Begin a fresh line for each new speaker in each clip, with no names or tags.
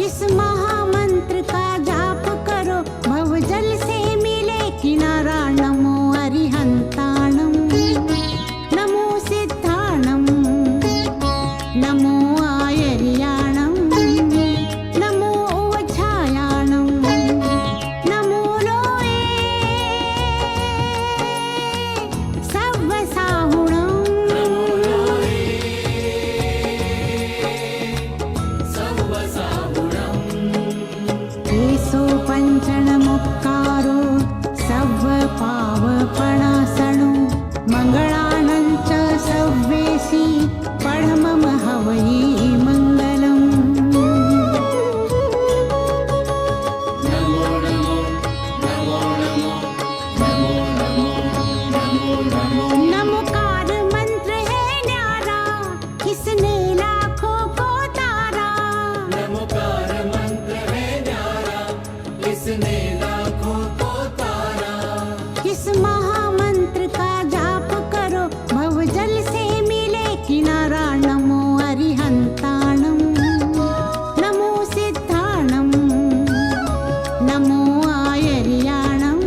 इस महामंत्र का जाप करो, भवजल से मिले किनारा। नमो अरिहंताणं, नमो सिद्धाणं, नमो आयर्याणं, नमो उवच्छायाणं, नमो लोये सव्वसाहुणं। एसो पञ्चणमुक्कारो सव्वपावपणासनो, मङ्गलानं च सव्वेसि पढमम हवै मङ्गलम्। नमोकार मंत्र है न्यारा, इसने लाखों को तारा।
नमोकार मंत्र है न्यारा, इसने लाखों को तारा।
इस महामंत्र का जाप करो, भवजल से मिले किनारा। नमो अरिहंताणं, नमो सिद्धाणं, नमो आयर्याणं,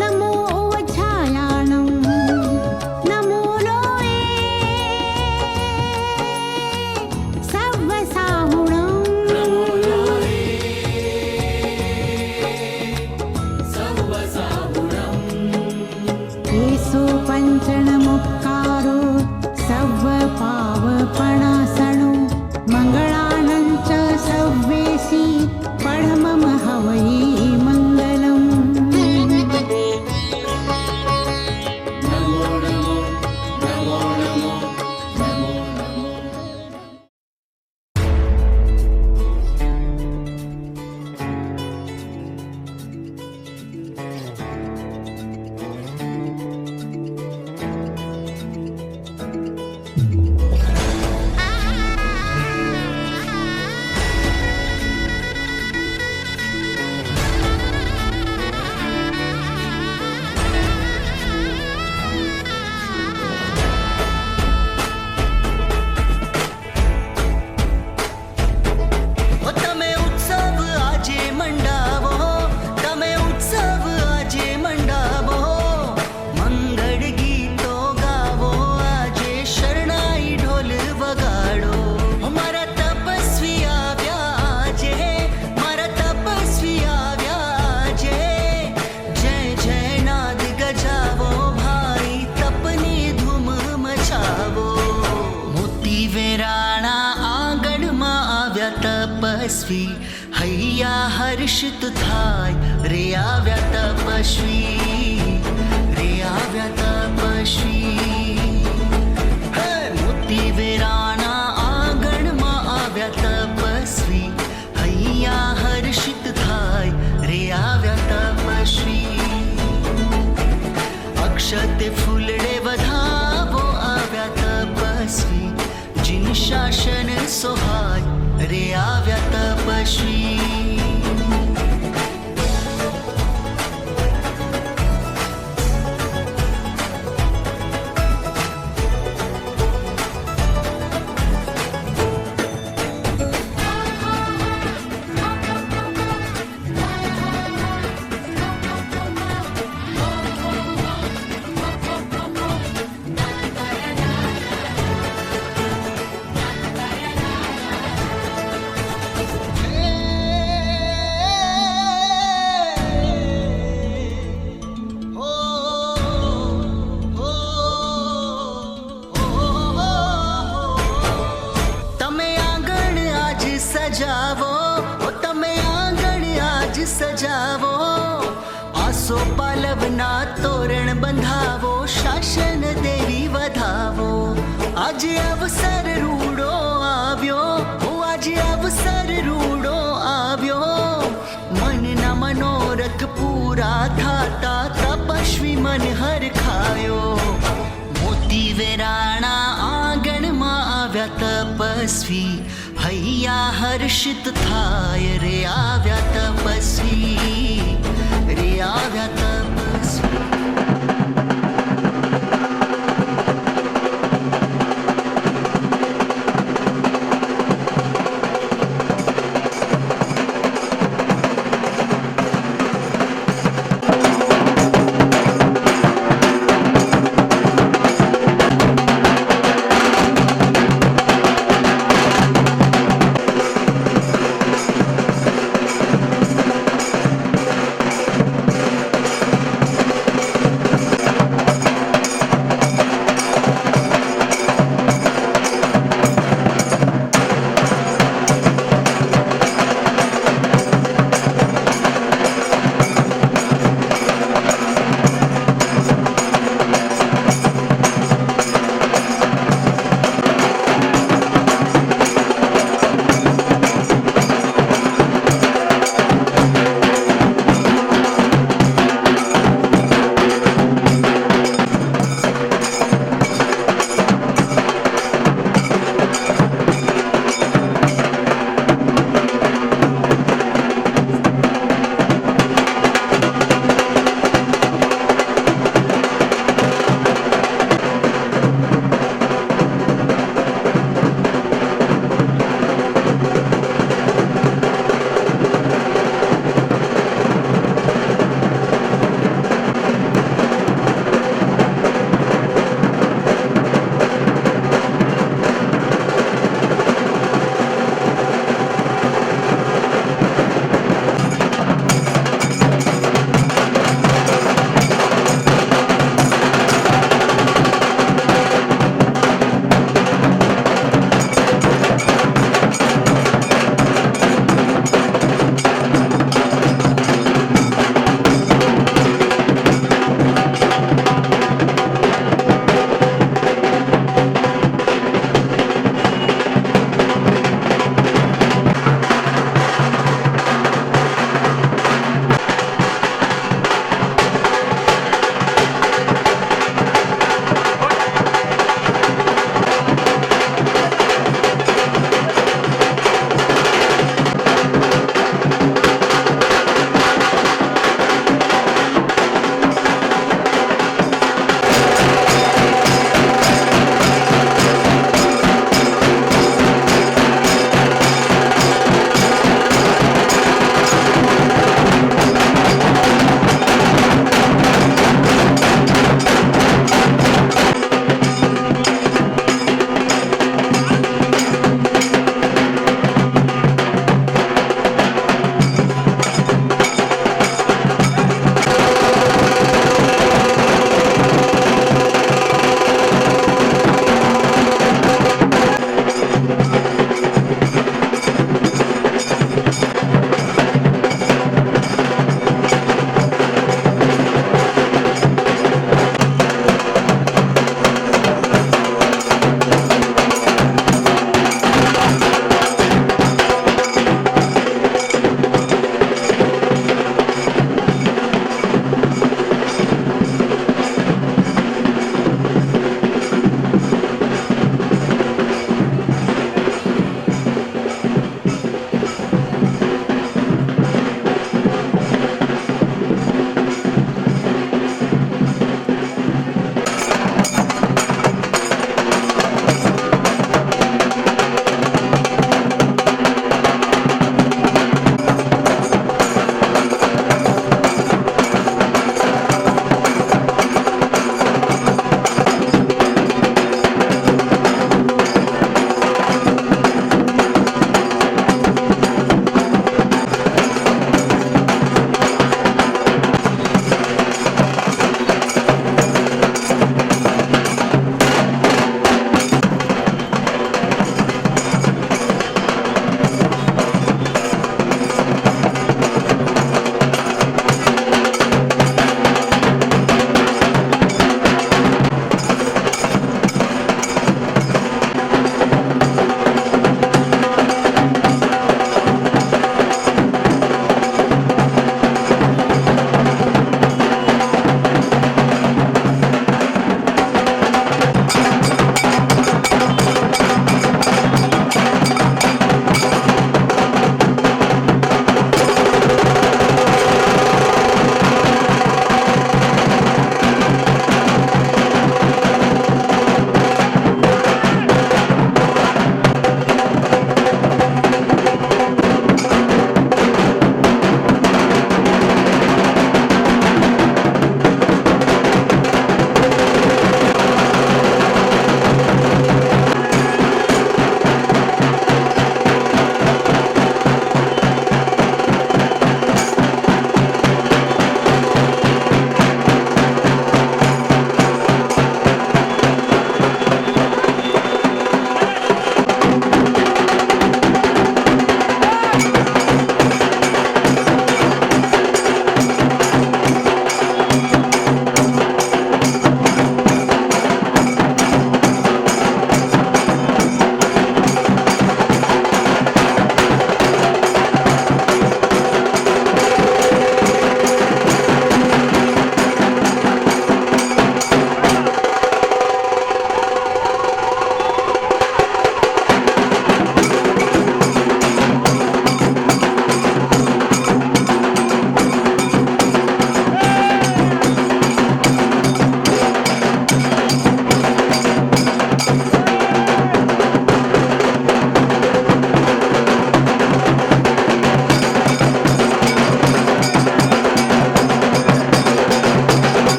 नमो उवच्छायाणं, नमो लोये सव्वसाहुणं।
नमो लोये सव्वसाहुणम्।
एसो पञ्चणमुक्कारो सव्वपावपणासनो, मङ्गलानं च सव्वेसि पढमम हवै मङ्गलम्।
नमो नमो नमो नमो नमो नमो।
તમે ઉત્સવ આજે મંડાવો, તમે ઉત્સવ આજે મંડાવો, મંગળ ગીતો ગાવો, આજે શરણાઈ ઢોલ વગાડો. મારા તપસ્વી આવ્યા આજે, મારા તપસ્વી આવ્યા આજે. જય જય નાદ ગજાવો, ભાઈ તપની ધૂમ મચાવો. મોતી વેરાણા આંગણમાં આવ્યા તપસ્વી, હૈયા હર્ષિત થાય રે આવ્યા તપસ્વી, રે આવ્યા તપસ્વી. હે મોતી વેરાણા આંગણમાં આવ્યા તપસ્વી, હૈયા હર્ષિત થાય રે આવ્યા તપસ્વી. અક્ષતે ફૂલડે વધાવો આવ્યા તપસ્વી, જીન શાસન સોહાય રે આવ્યા તપસ્વી. તમે આંગણ આજ સજાવો, ઓ તમે આંગણ આજ સજાવો. આસો પાલવના તોરણ બંધાવો, શાસન દેવી વધાવો. આજે અવસર રૂડો આવ્યો, ઓ આજે અવસર રૂડો આવ્યો. મનના મનોરથ પૂરા થાતા તપસ્વી મન હરખાયો. મોતી વેરાણા આંગણમાં આવ્યા તપસ્વી, હૈયા હર્ષિત થાય રે આવ્યા તપસ્વી, રે આવ્યા તપસ્વી.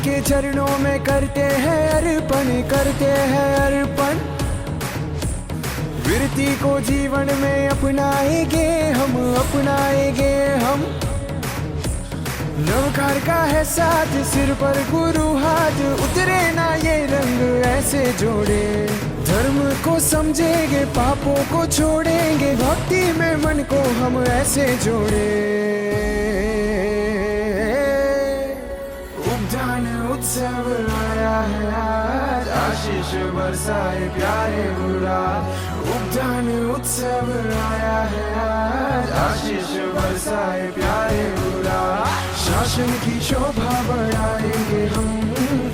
के चरणों में करते हैं अर्पण, करते हैं अर्पण। वीरती को जीवन में अपनाएंगे हम, अपनाएंगे हम। नवकार का है साथ, सिर पर गुरु हाथ, उतरे ना ये रंग ऐसे जोड़े। धर्म को समझेंगे, पापों को छोड़ेंगे, भक्ति में मन को हम ऐसे जोड़े। उपदान उत्सव आया है आज, आशीष बरसाए प्यारे मुराद। उपदान उत्सव आया है आज, आशीष बरसाए प्यारे मुराद। शासन की शोभा बढ़ाएंगे हम,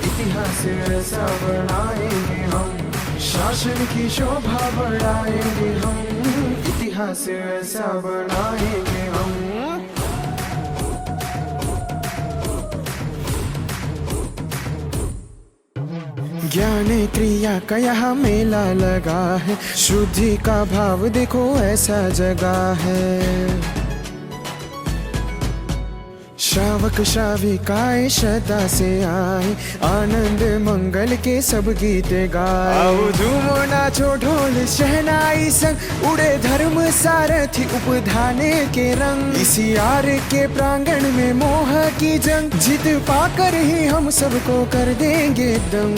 इतिहास ऐसा बनाएंगे हम। शासन की शोभा बढ़ाएंगे हम, इतिहास ऐसा बनाएंगे हम। ज्ञान क्रिया का यहाँ मेला लगा है, शुद्धि का भाव देखो ऐसा जगा है। श्रावक श्राविकाएं श्रद्धा से आए, आनंद मंगल के सब गीत गाए। आओ झूमो नाचो ढोल शहनाई संग, उड़े धर्म सारथी उपधाने के रंग। इसी आर के प्रांगण में मोह की जंग, जीत पाकर ही हम सबको कर देंगे दम।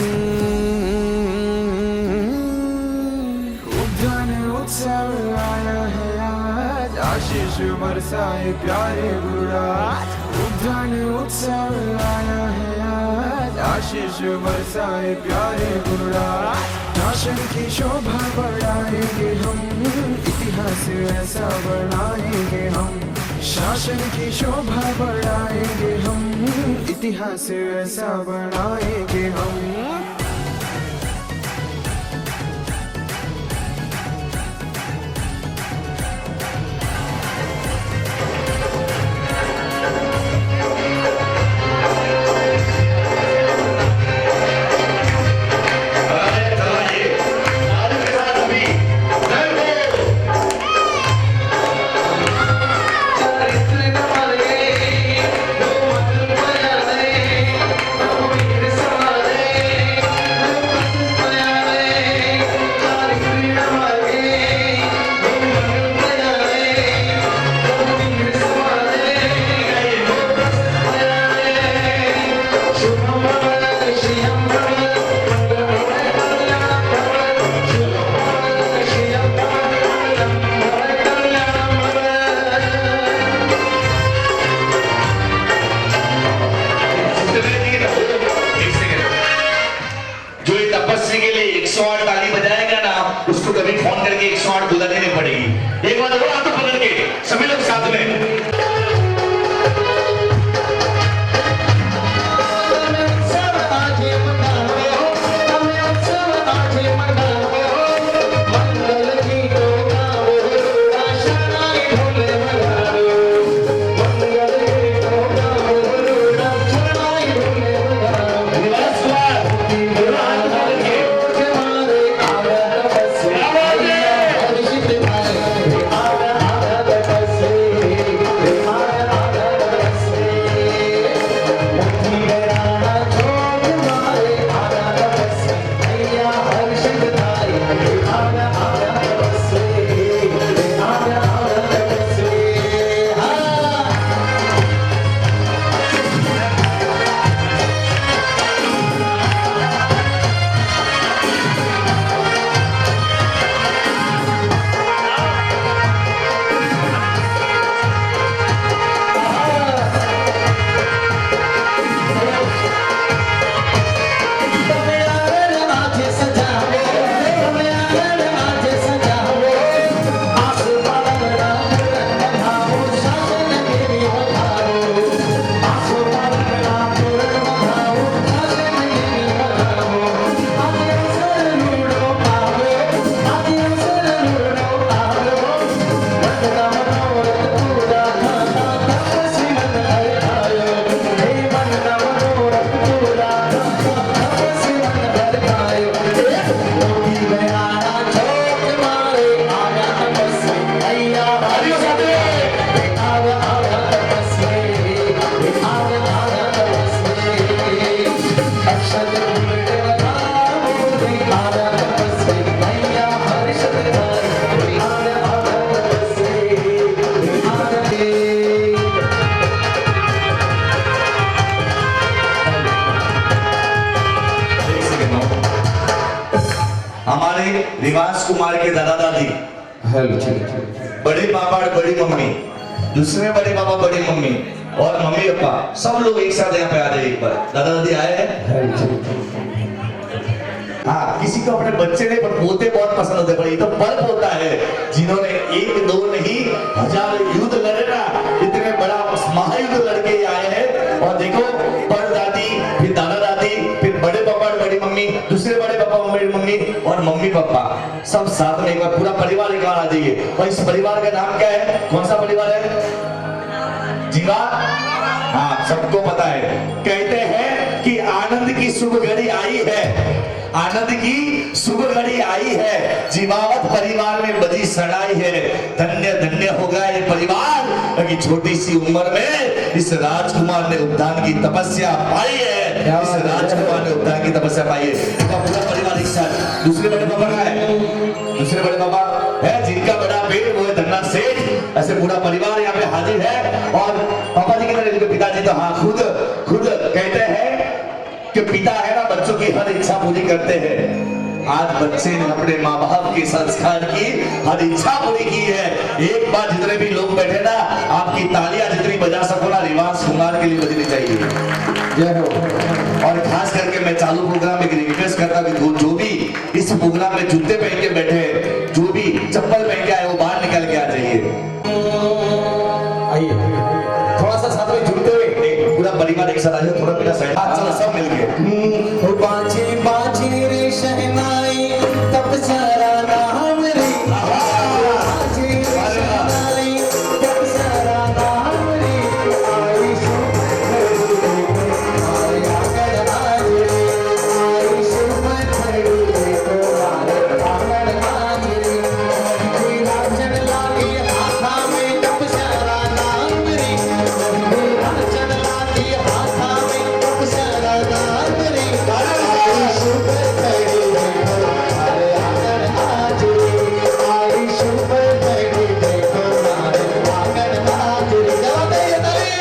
उपदान उत्सव आया है आज, आशीष बरसाए प्यारे मुराद। उपदान उत्सव आया है आज, आशीष बरसाए प्यारे मुराद। शासन की शोभा बढ़ाएंगे हम, इतिहास ऐसा बनाएंगे हम। शासन की शोभा बढ़ाएंगे हम, इतिहास ऐसा बनाएंगे हम।
उसको कभी फोन करके 108 बुला देनी पड़ेगी। एक बार हाथ पकड़ के सभी लोग साथ में।
Hare
हमारे निवास कुमार के दादा दादी, बड़े पापा और बड़ी मम्मी, दूसरे बड़े पापा बड़ी मम्मी और मम्मी पापा सब लोग एक साथ यहाँ पे आ जाए। एक बार दादा दादी आए हैं। हाँ, किसी को अपने बच्चे नहीं पर पोते बहुत पसंद होते, पर ये तो पर्व होता है जिन्होंने एक दो नहीं 1000 युद्ध लड़े ना, इतने बड़ा महायुद्ध लड़के आए हैं। और देखो परदादी, फिर दादा दादी, फिर बड़े पापा और बड़ी मम्मी, दूसरे बड़े पापा बड़ी मम्मी और मम्मी पापा सब साथ में एक बार पूरा परिवार एक बार आ जाइए। और इस परिवार का नाम क्या है? कौन सा परिवार है? जीवा? हाँ, सबको पता है। कहते हैं कि आनंद की शुभ घड़ी आई है, आनंद की शुभ घड़ी आई है, जीवावत परिवार में बजी सड़ाई है। धन्य धन्य होगा ये परिवार कि छोटी सी उम्र में इस राजकुमार ने उद्यान की तपस्या पाई है। इस राजकुमार ने उद्यान की तपस्या पाई है। पूरा परिवार एक साथ। दूसरे बड़े पापा का है, दूसरे बड़े पापा है जिनका बड़ा पेट वो है धन्ना सेठ। ऐसे पूरा परिवार यहाँ पे हाजिर है। और पापा जी की तरह इनके पिताजी तो हाँ खुद कहते हैं कि पिता है ना बच्चों की हर इच्छा पूरी करते हैं। आज बच्चे ने अपने माँ बाप के संस्कार की हर इच्छा पूरी की है। एक बार जितने भी लोग बैठे ना, आपकी तालियां जितनी बजा सको ना निवास कुमार के लिए बजनी चाहिए। जय हो। और खास करके मैं चालू प्रोग्राम में रिक्वेस्ट करता हूँ जो भी इस प्रोग्राम में जूते पहन के बैठे, जो भी चप्पल पहन के आए वो बाहर निकल के आ जाइए। आइए थोड़ा सा साथ में जुड़ते हुए पूरा परिवार एक साथ आ जाए। थोड़ा मेरा साइड चलो सब मिलके
बाजे बाजे रे शहनाई तब सारा नाम रे, बाजे रे शहनाई तब सारा नाम रे, आई शुभ घड़ी आई आंगन आज रे, आई शुभ घड़ी तुम्हारे आंगन आज रे, मेरा चढ़ लागे हाथा में तब सारा नाम रे, मेरा चढ़ लागे हाथा में तब सारा नाम रे, आई शुभ घड़ी तुम्हारे आंगन आज रे, आई शुभ घड़ी तुम्हारे आंगन आज रे। जवाब दे ताली।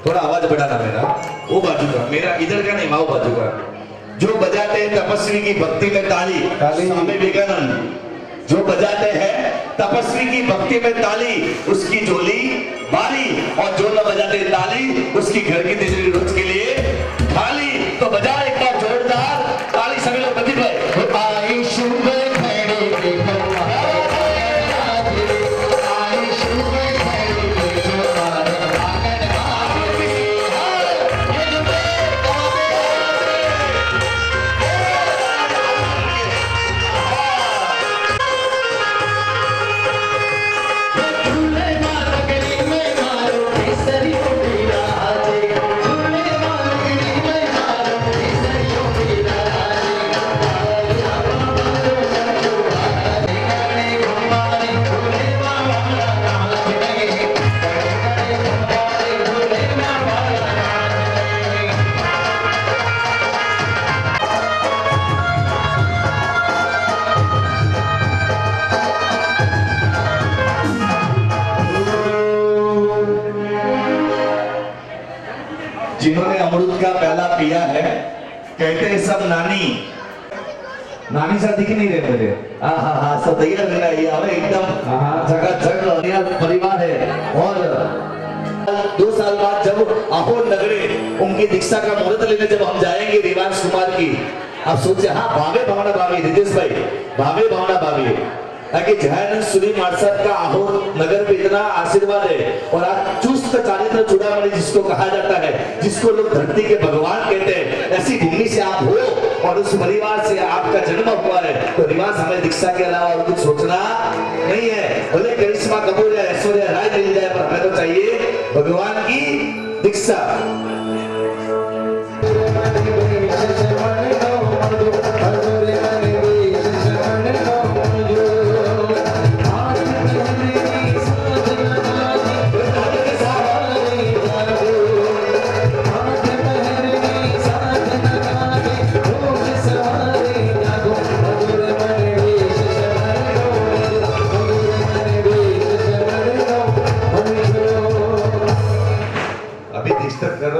थोड़ा आवाज बढ़ाना वो बाजू का, मेरा इधर का नहीं, माओ बाजू का। जो बजाते हैं तपस्वी की भक्ति में ताली, स्वामी विवेकानंद जो बजाते हैं तपस्वी की भक्ति में ताली, उसकी झोली बाली, और जो न बजाते ताली उसकी घर की तिजोरी रोज के लिए खाली। तो बजा एक बार जोरदार ताली सभी लोग बजी भाई।
आई शुभ घड़ी आई शुभ घड़ी तुम्हारे आंगन आज रे। झूले मारो गली में मारो केसरी उड़ी राजे, झूले मारो गली में मारो केसरी
जिन्होंने अमृत का प्याला पिया है, कहते हैं सब नानी नानी सा दिख नहीं रहे मेरे। हाँ हाँ हाँ, सब तैयार रहना ये हमें एकदम झकाझक और परिवार है। और 2 साल बाद जब आहोर नगरे उनकी दीक्षा का मुहूर्त लेने जब हम जाएंगे रिवांश कुमार की, आप सोचे हाँ भावे भावना भावी रितेश भाई, भावे भावना भावी, ताकि जयानंद सूरी मार्शल का आहोर नगर पे इतना आशीर्वाद है। और आप चुस्त चारित्र चूड़ामणि जिसको कहा जाता है, जिसको लोग धरती के भगवान कहते हैं, ऐसी भूमि से आप हो और उस परिवार से आपका जन्म हुआ है, तो रिवाज हमें दीक्षा के अलावा और कुछ सोचना नहीं है। भले करिश्मा कपूर या ऐश्वर्या राय मिल जाए, पर हमें तो चाहिए भगवान की दीक्षा।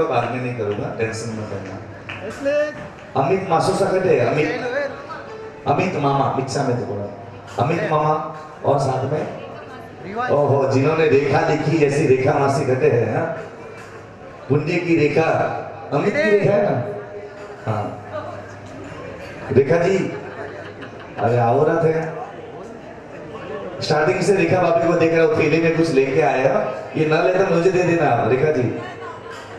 बाद में नहीं करूंगा, टेंशन मत करना। अमित मासू सकते है, अमित मामा मिक्सा में तो बोला, अमित मामा और साथ में ओहो जिन्होंने रेखा देखी, ऐसी रेखा मासी घटे है हाँ? पुण्य की रेखा अमित की रेखा है ना। हाँ रेखा जी, अरे आओ रहा थे स्टार्टिंग से रेखा भाभी को देख रहा हूँ, थैली में कुछ लेके आया, ये ना लेता मुझे दे देना रेखा जी।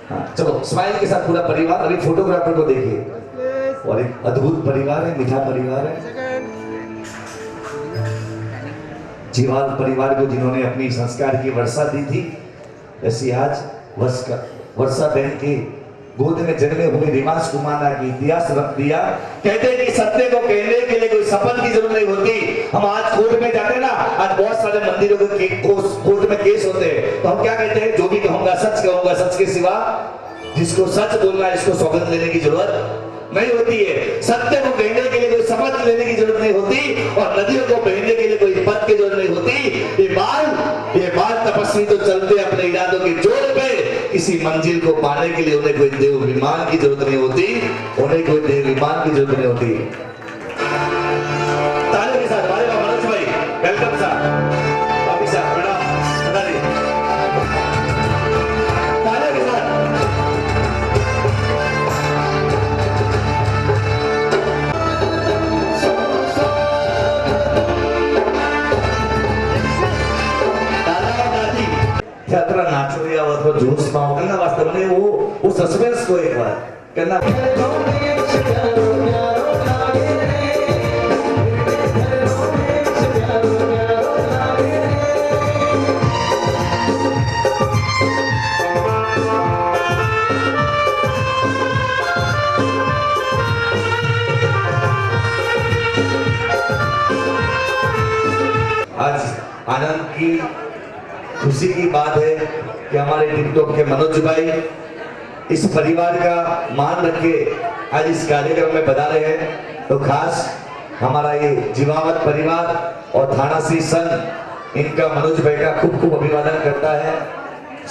हाँ चलो स्माइल के साथ पूरा परिवार, अभी फोटोग्राफर को देखिए। और एक अद्भुत परिवार है, मीठा परिवार है, जीवाल परिवार को जिन्होंने अपनी संस्कार की वर्षा दी थी, ऐसी आज वर्षा बहन के गोद में जन्मे हुए रिवाज कुमार की इतिहास रख दिया। कहते हैं कि सत्य को कहने के लिए कोई शपथ की जरूरत नहीं होती। हम आज कोर्ट में जाते हैं ना, आज बहुत सारे मंदिरों के कोर्ट में केस होते हैं, तो हम क्या कहते हैं, जो भी कहूंगा सच कहूंगा, सच के सिवा जिसको सच बोलना है इसको सौगंध लेने की जरूरत नहीं होती है। सत्य को कहने के लिए कोई शपथ लेने की जरूरत नहीं होती, और नदियों को बहने के लिए कोई पद की जरूरत नहीं होती। ये बाल तपस्वी तो चलते अपने इरादों के जोर पे, किसी मंजिल को पाने के लिए उन्हें कोई देव विमान की जरूरत नहीं होती, उन्हें कोई देव विमान की जरूरत नहीं होती। तालियों के साथ हमारे मनोज भाई वेलकम साहब, अभी साहब प्रणाम, तालियों के साथ। यात्रा नाचो या वो जोश पाओ करना, वास्तव में वो सस्पेंस को एक बार करना। आज आनंद की खुशी की बात है कि हमारे टिकटॉक के मनोज भाई इस परिवार का मान रख के आज इस कार्यक्रम में बता रहे हैं। तो खास हमारा ये जीवावत परिवार और थाना श्री संघ इनका मनोज भाई का खूब खूब अभिवादन करता है।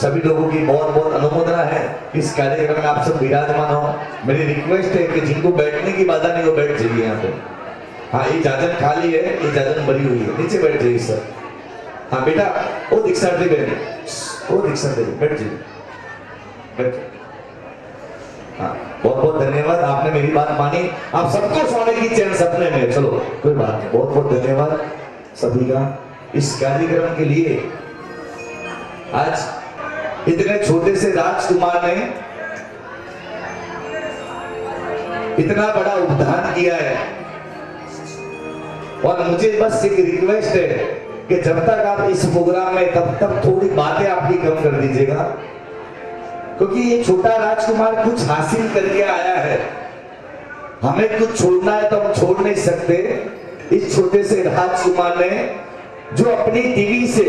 सभी लोगों की बहुत बहुत अनुमोदना है इस कार्यक्रम में, आप सब विराजमान हो। मेरी रिक्वेस्ट है कि जिनको बैठने की बाधा नहीं वो बैठ जाइए यहाँ पे। हाँ ये जाजन खाली है, ये जाजन भरी हुई है, नीचे बैठ जाइए सर। हाँ बेटा वो दीक्षा दे बहन, वो दीक्षा दे बैठ जाइए, बैठ। हाँ बहुत बहुत धन्यवाद, आपने मेरी बात मानी। आप सबको सोने की चैन सपने में, चलो कोई बात नहीं। बहुत बहुत धन्यवाद सभी का इस कार्यक्रम के लिए। आज इतने छोटे से राजकुमार ने इतना बड़ा उपदान किया है, और मुझे बस एक रिक्वेस्ट है कि जब तक आप इस प्रोग्राम में तब तक थोड़ी बातें आपकी कम कर दीजिएगा, क्योंकि ये छोटा राजकुमार कुछ हासिल करके आया है। हमें कुछ छोड़ना है तो हम छोड़ नहीं सकते। इस छोटे से राजकुमार ने जो अपनी टीवी से,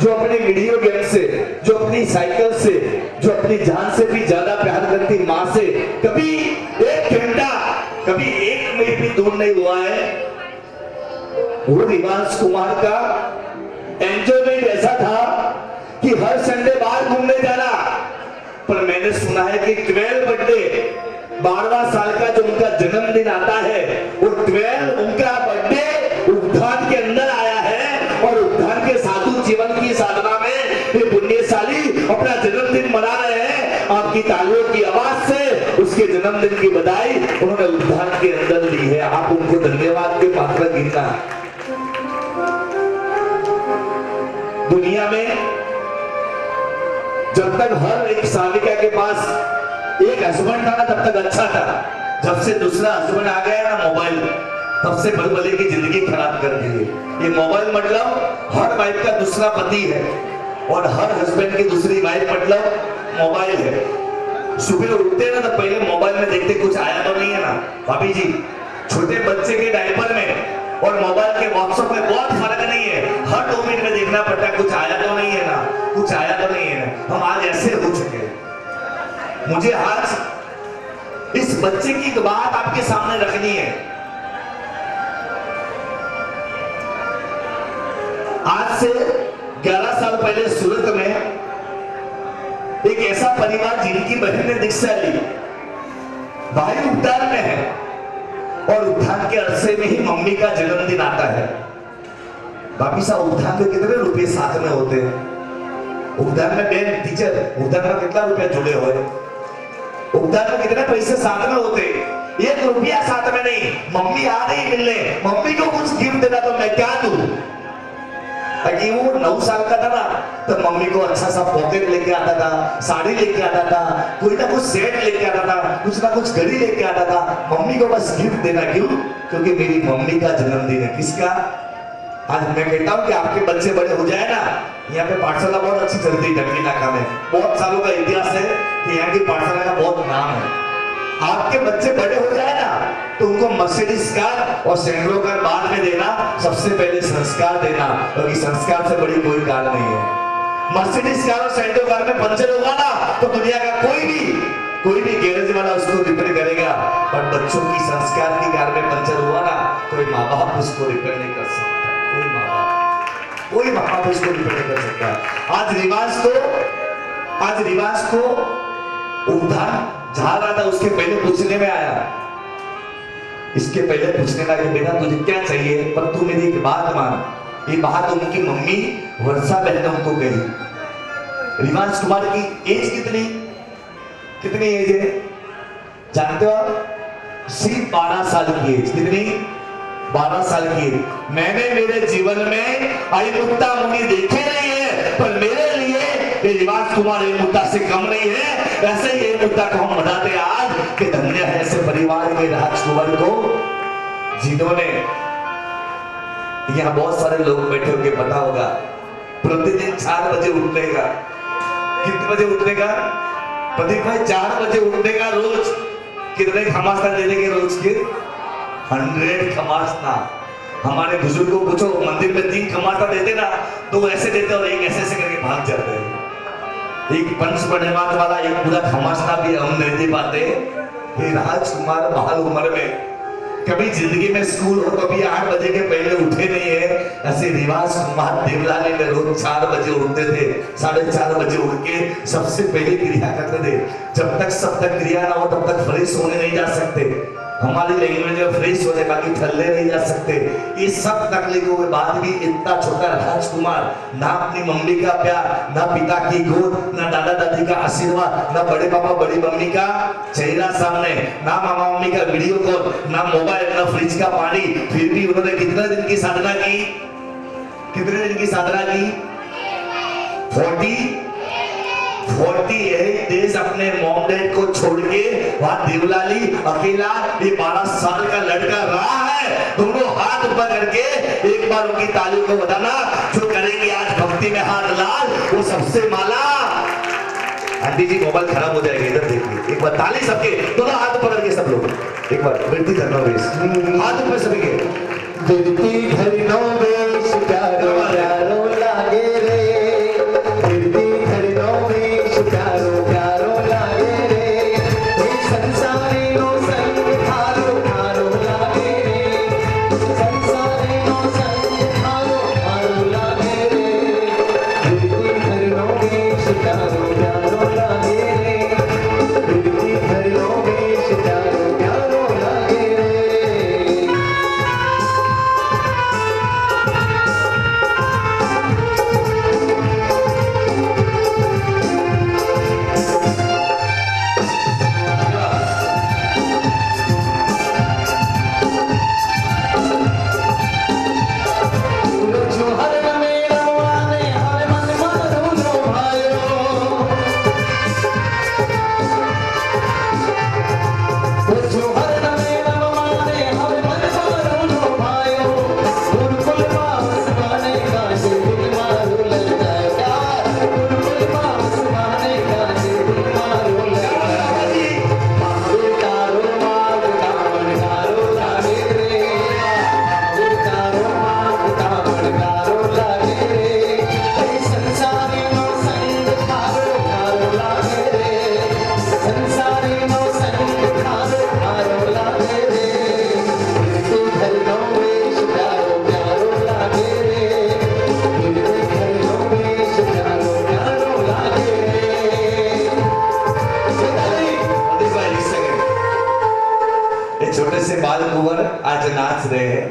जो अपने वीडियो गेम से, जो अपनी साइकिल से, जो अपनी जान से भी ज्यादा प्यार करती माँ से कभी एक घंटा, कभी 1 मिनट भी दूर नहीं हुआ है। वो रिवांश कुमार का एंजॉयमेंट ऐसा था कि हर संडे बाहर घूमने जाना, पर मैंने सुना है कि 12 बर्थडे 12वां साल का जो उनका जन्मदिन आता है वो 12 उनका बर्थडे उद्यान के अंदर आया है और उद्यान के साधु जीवन की साधना में ये पुण्यशाली अपना जन्मदिन मना रहे हैं। आपकी तालियों की आवाज से उसके जन्मदिन की बधाई उन्होंने उद्यान के अंदर ली है। आप उनको धन्यवाद के पात्र गिनना। दुनिया में जब तक हर एक साविका के पास एक हस्बैंड था ना तब तक अच्छा था। जब से दूसरा हस्बैंड आ गया ना मोबाइल, तब से बलबले की जिंदगी खराब कर दी है। ये मोबाइल मतलब हर वाइफ का दूसरा पति है और हर हस्बैंड की दूसरी वाइफ मतलब मोबाइल है। सुबह उठते ना तो पहले मोबाइल में देखते कुछ आया तो नहीं है ना भाभी जी। छोटे बच्चे के डायपर में और मोबाइल के व्हाट्सएप में बहुत फर्क नहीं है। हर 2 मिनट में देखना पड़ता है कुछ आया तो नहीं है ना, कुछ आया तो नहीं है ना। हम आज ऐसे हो चुके हैं। मुझे आज इस बच्चे की एक बात आपके सामने रखनी है। आज से 11 साल पहले सूरत में एक ऐसा परिवार जिनकी बहन ने दीक्षा ली, भाई उद्यान में है और उद्यान के अरसे में ही मम्मी का जन्मदिन आता है। बाकी साहब उद्यान में कितने रुपए साथ में होते हैं? उद्यान में बेन टीचर उद्यान में कितना रुपया जुड़े हुए? उद्यान में कितने पैसे साथ में होते? 1 रुपया साथ में नहीं। मम्मी आ रही मिलने, मम्मी को कुछ गिफ्ट देना तो मैं क्या दूं? ताकि वो 9 साल का था ना तो मम्मी को अच्छा सा पॉकेट लेके आता था, साड़ी लेके आता था, कोई ना कुछ सेट लेके आता था, कुछ ना कुछ घड़ी लेके आता था। मम्मी को बस गिफ्ट देना क्यों? क्योंकि मेरी मम्मी का जन्मदिन है। किसका? आज मैं कहता हूँ कि आपके बच्चे बड़े हो जाए ना, यहाँ पे पाठशाला बहुत अच्छी चलती है डंकी नाका में, बहुत सालों का इतिहास है कि यहाँ की पाठशाला का बहुत नाम है। आपके बच्चे बड़े हो जाए ना तो उनको मर्सिडीज कार और सैंड्रो कार बाद में देना, सबसे पहले संस्कार देना, क्योंकि संस्कार से बड़ी कोई कार नहीं है। मर्सिडीज कार और सैंड्रो कार में पंचर होगा ना तो दुनिया का कोई भी गैरेज वाला उसको रिपेयर करेगा, पर बच्चों की संस्कार की कार में पंचर हुआ ना कोई माँ बाप उसको रिपेयर नहीं कर सकता। कोई माँ बाप उसको रिपेयर नहीं कर सकता। आज रिवाज को उद्धार जा रहा था, उसके पहले पूछने में आया, इसके पहले पूछने लगा कि बेटा तुझे क्या चाहिए, पर तू मेरी एक बात मान। ये बात उनकी मम्मी वर्षा बहन उनको कही। रिवाज कुमार की एज कितनी एज है जानते हो आप? सिर्फ 12 साल की एज। कितनी? 12 साल की। मैंने मेरे जीवन में अयमुक्ता मुनि देखे नहीं है, पर मेरे लिए ये रिवाज कुमार अयमुक्ता से कम नहीं है। ऐसे ही अयमुक्ता को हम बताते आज कि धन्य है ऐसे परिवार के राजकुमार को जिन्होंने, यहाँ बहुत सारे लोग बैठे होंगे, पता होगा प्रतिदिन 4 बजे उठने का। कितने बजे उठने का प्रदीप भाई? 4 बजे उठने का। रोज कितने खमासना दे देंगे? रोज के 100 खमासना। हमारे बुजुर्ग को पूछो, मंदिर में 3 खमासना देते ना तो ऐसे देते और एक ऐसे करके भाग जाते हैं। एक पंच पढ़ेवाद वाला एक पूरा खमासना भी हम नहीं दे पाते। ये राजकुमार बाल उम्र में कभी जिंदगी में स्कूल हो कभी 8 बजे के पहले उठे नहीं है। ऐसे रिवाज कुमार देवलाली में रोज 4 बजे उठते थे, 4:30 बजे उठ के सबसे पहले क्रिया करते थे। जब तक सब तक क्रिया ना हो तब तक फ्रेश होने नहीं जा सकते। हमारी लैंग्वेज में फ्रेश होने बाकी थल्ले नहीं जा सकते। ये सब तकलीफों के बाद भी इतना छोटा राजकुमार, ना अपनी मम्मी का प्यार, ना पिता की गोद, ना दादा दादी का आशीर्वाद, ना बड़े पापा बड़ी मम्मी का चेहरा सामने, ना मामा मम्मी का वीडियो कॉल, ना मोबाइल, ना फ्रिज का पानी, फिर भी उन्होंने कितने दिन की साधना की? कितने दिन की साधना की? 48 डेज अपने मॉम डैड को छोड़ के वहां देवलाली अकेला ये 12 साल का लड़का रहा है। दोनों हाथ ऊपर करके एक बार उनकी तालियों को बताना, जो करेंगे आज भक्ति में हाथ लाल वो सबसे माला। आंटी जी मोबाइल खराब हो जाएगा, इधर देखिए एक बार ताली सबके, दोनों हाथ ऊपर करके सब लोग एक बार वृत्ति धरना वेश, हाथ ऊपर सभी के
वृत्ति धरना वेश प्यारो प्यारो लागे रे, वृत्ति धरना वेश प्यारो प्यारो लागे रे, ये संसारे नो संग थारो थारो लागे रे, संसारे नो संग थारो थारो लागे रे, वृत्ति धरना वेश प्यारो प्यारो लागे रे,
नाच रहे हैं,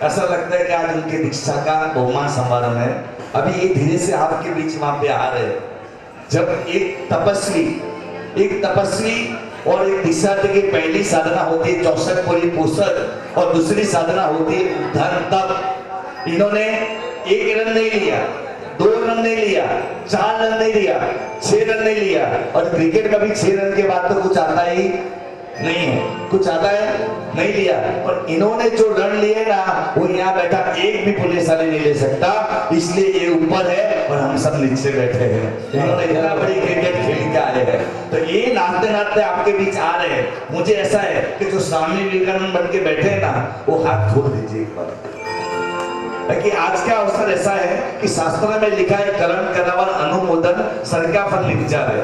ऐसा लगता है कि आज उनके दीक्षा का बहुमान समारोह है। अभी ये धीरे से आपके बीच वहां पे आ रहे हैं। जब एक तपस्वी और एक दीक्षार्थी की पहली साधना होती है 64 पूरी पोषक और दूसरी साधना होती है धर्म तप। इन्होंने 1 रन नहीं लिया, 2 रन नहीं लिया, 4 रन नहीं लिया, 6 रन नहीं लिया। और क्रिकेट का भी 6 रन के बाद तो कुछ आता ही नहीं है, कुछ आता है नहीं लिया। और इन्होंने जो रन लिए ना, वो यहाँ बैठा एक भी पुलिस वाले नहीं ले सकता, इसलिए ये ऊपर है और हम सब नीचे बैठे हैं। इन्होंने इतना बड़ी क्रिकेट खेल के आए हैं, तो ये नाचते नाचते आपके बीच आ रहे हैं। मुझे ऐसा है कि जो स्वामी विवेकानंद बन के बैठे हैं ना, वो हाथ खोल दीजिए एक बार। कि आज का अवसर ऐसा है कि शास्त्र में लिखा है करण करावन अनुमोदन सर का फल निपजा है।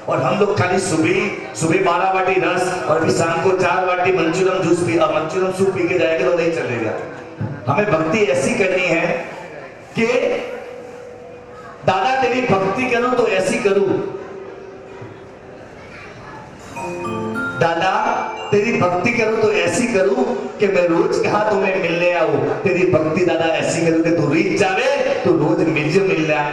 और हम लोग खाली सुबह 12 वाटी रस और फिर शाम को 4 वाटी मंचूरियन जूस पी और मंचूरियन सूप पी के जाएंगे तो नहीं चलेगा। हमें भक्ति ऐसी करनी है कि दादा तेरी भक्ति करूं तो ऐसी करूं, दादा तेरी भक्ति करूं तो ऐसी करूं कि मैं रोज कहा तुम्हें मिलने आऊं। तेरी भक्ति दादा ऐसी करूं कि तू रीत जावे तो रोज मुझे मिलने आए,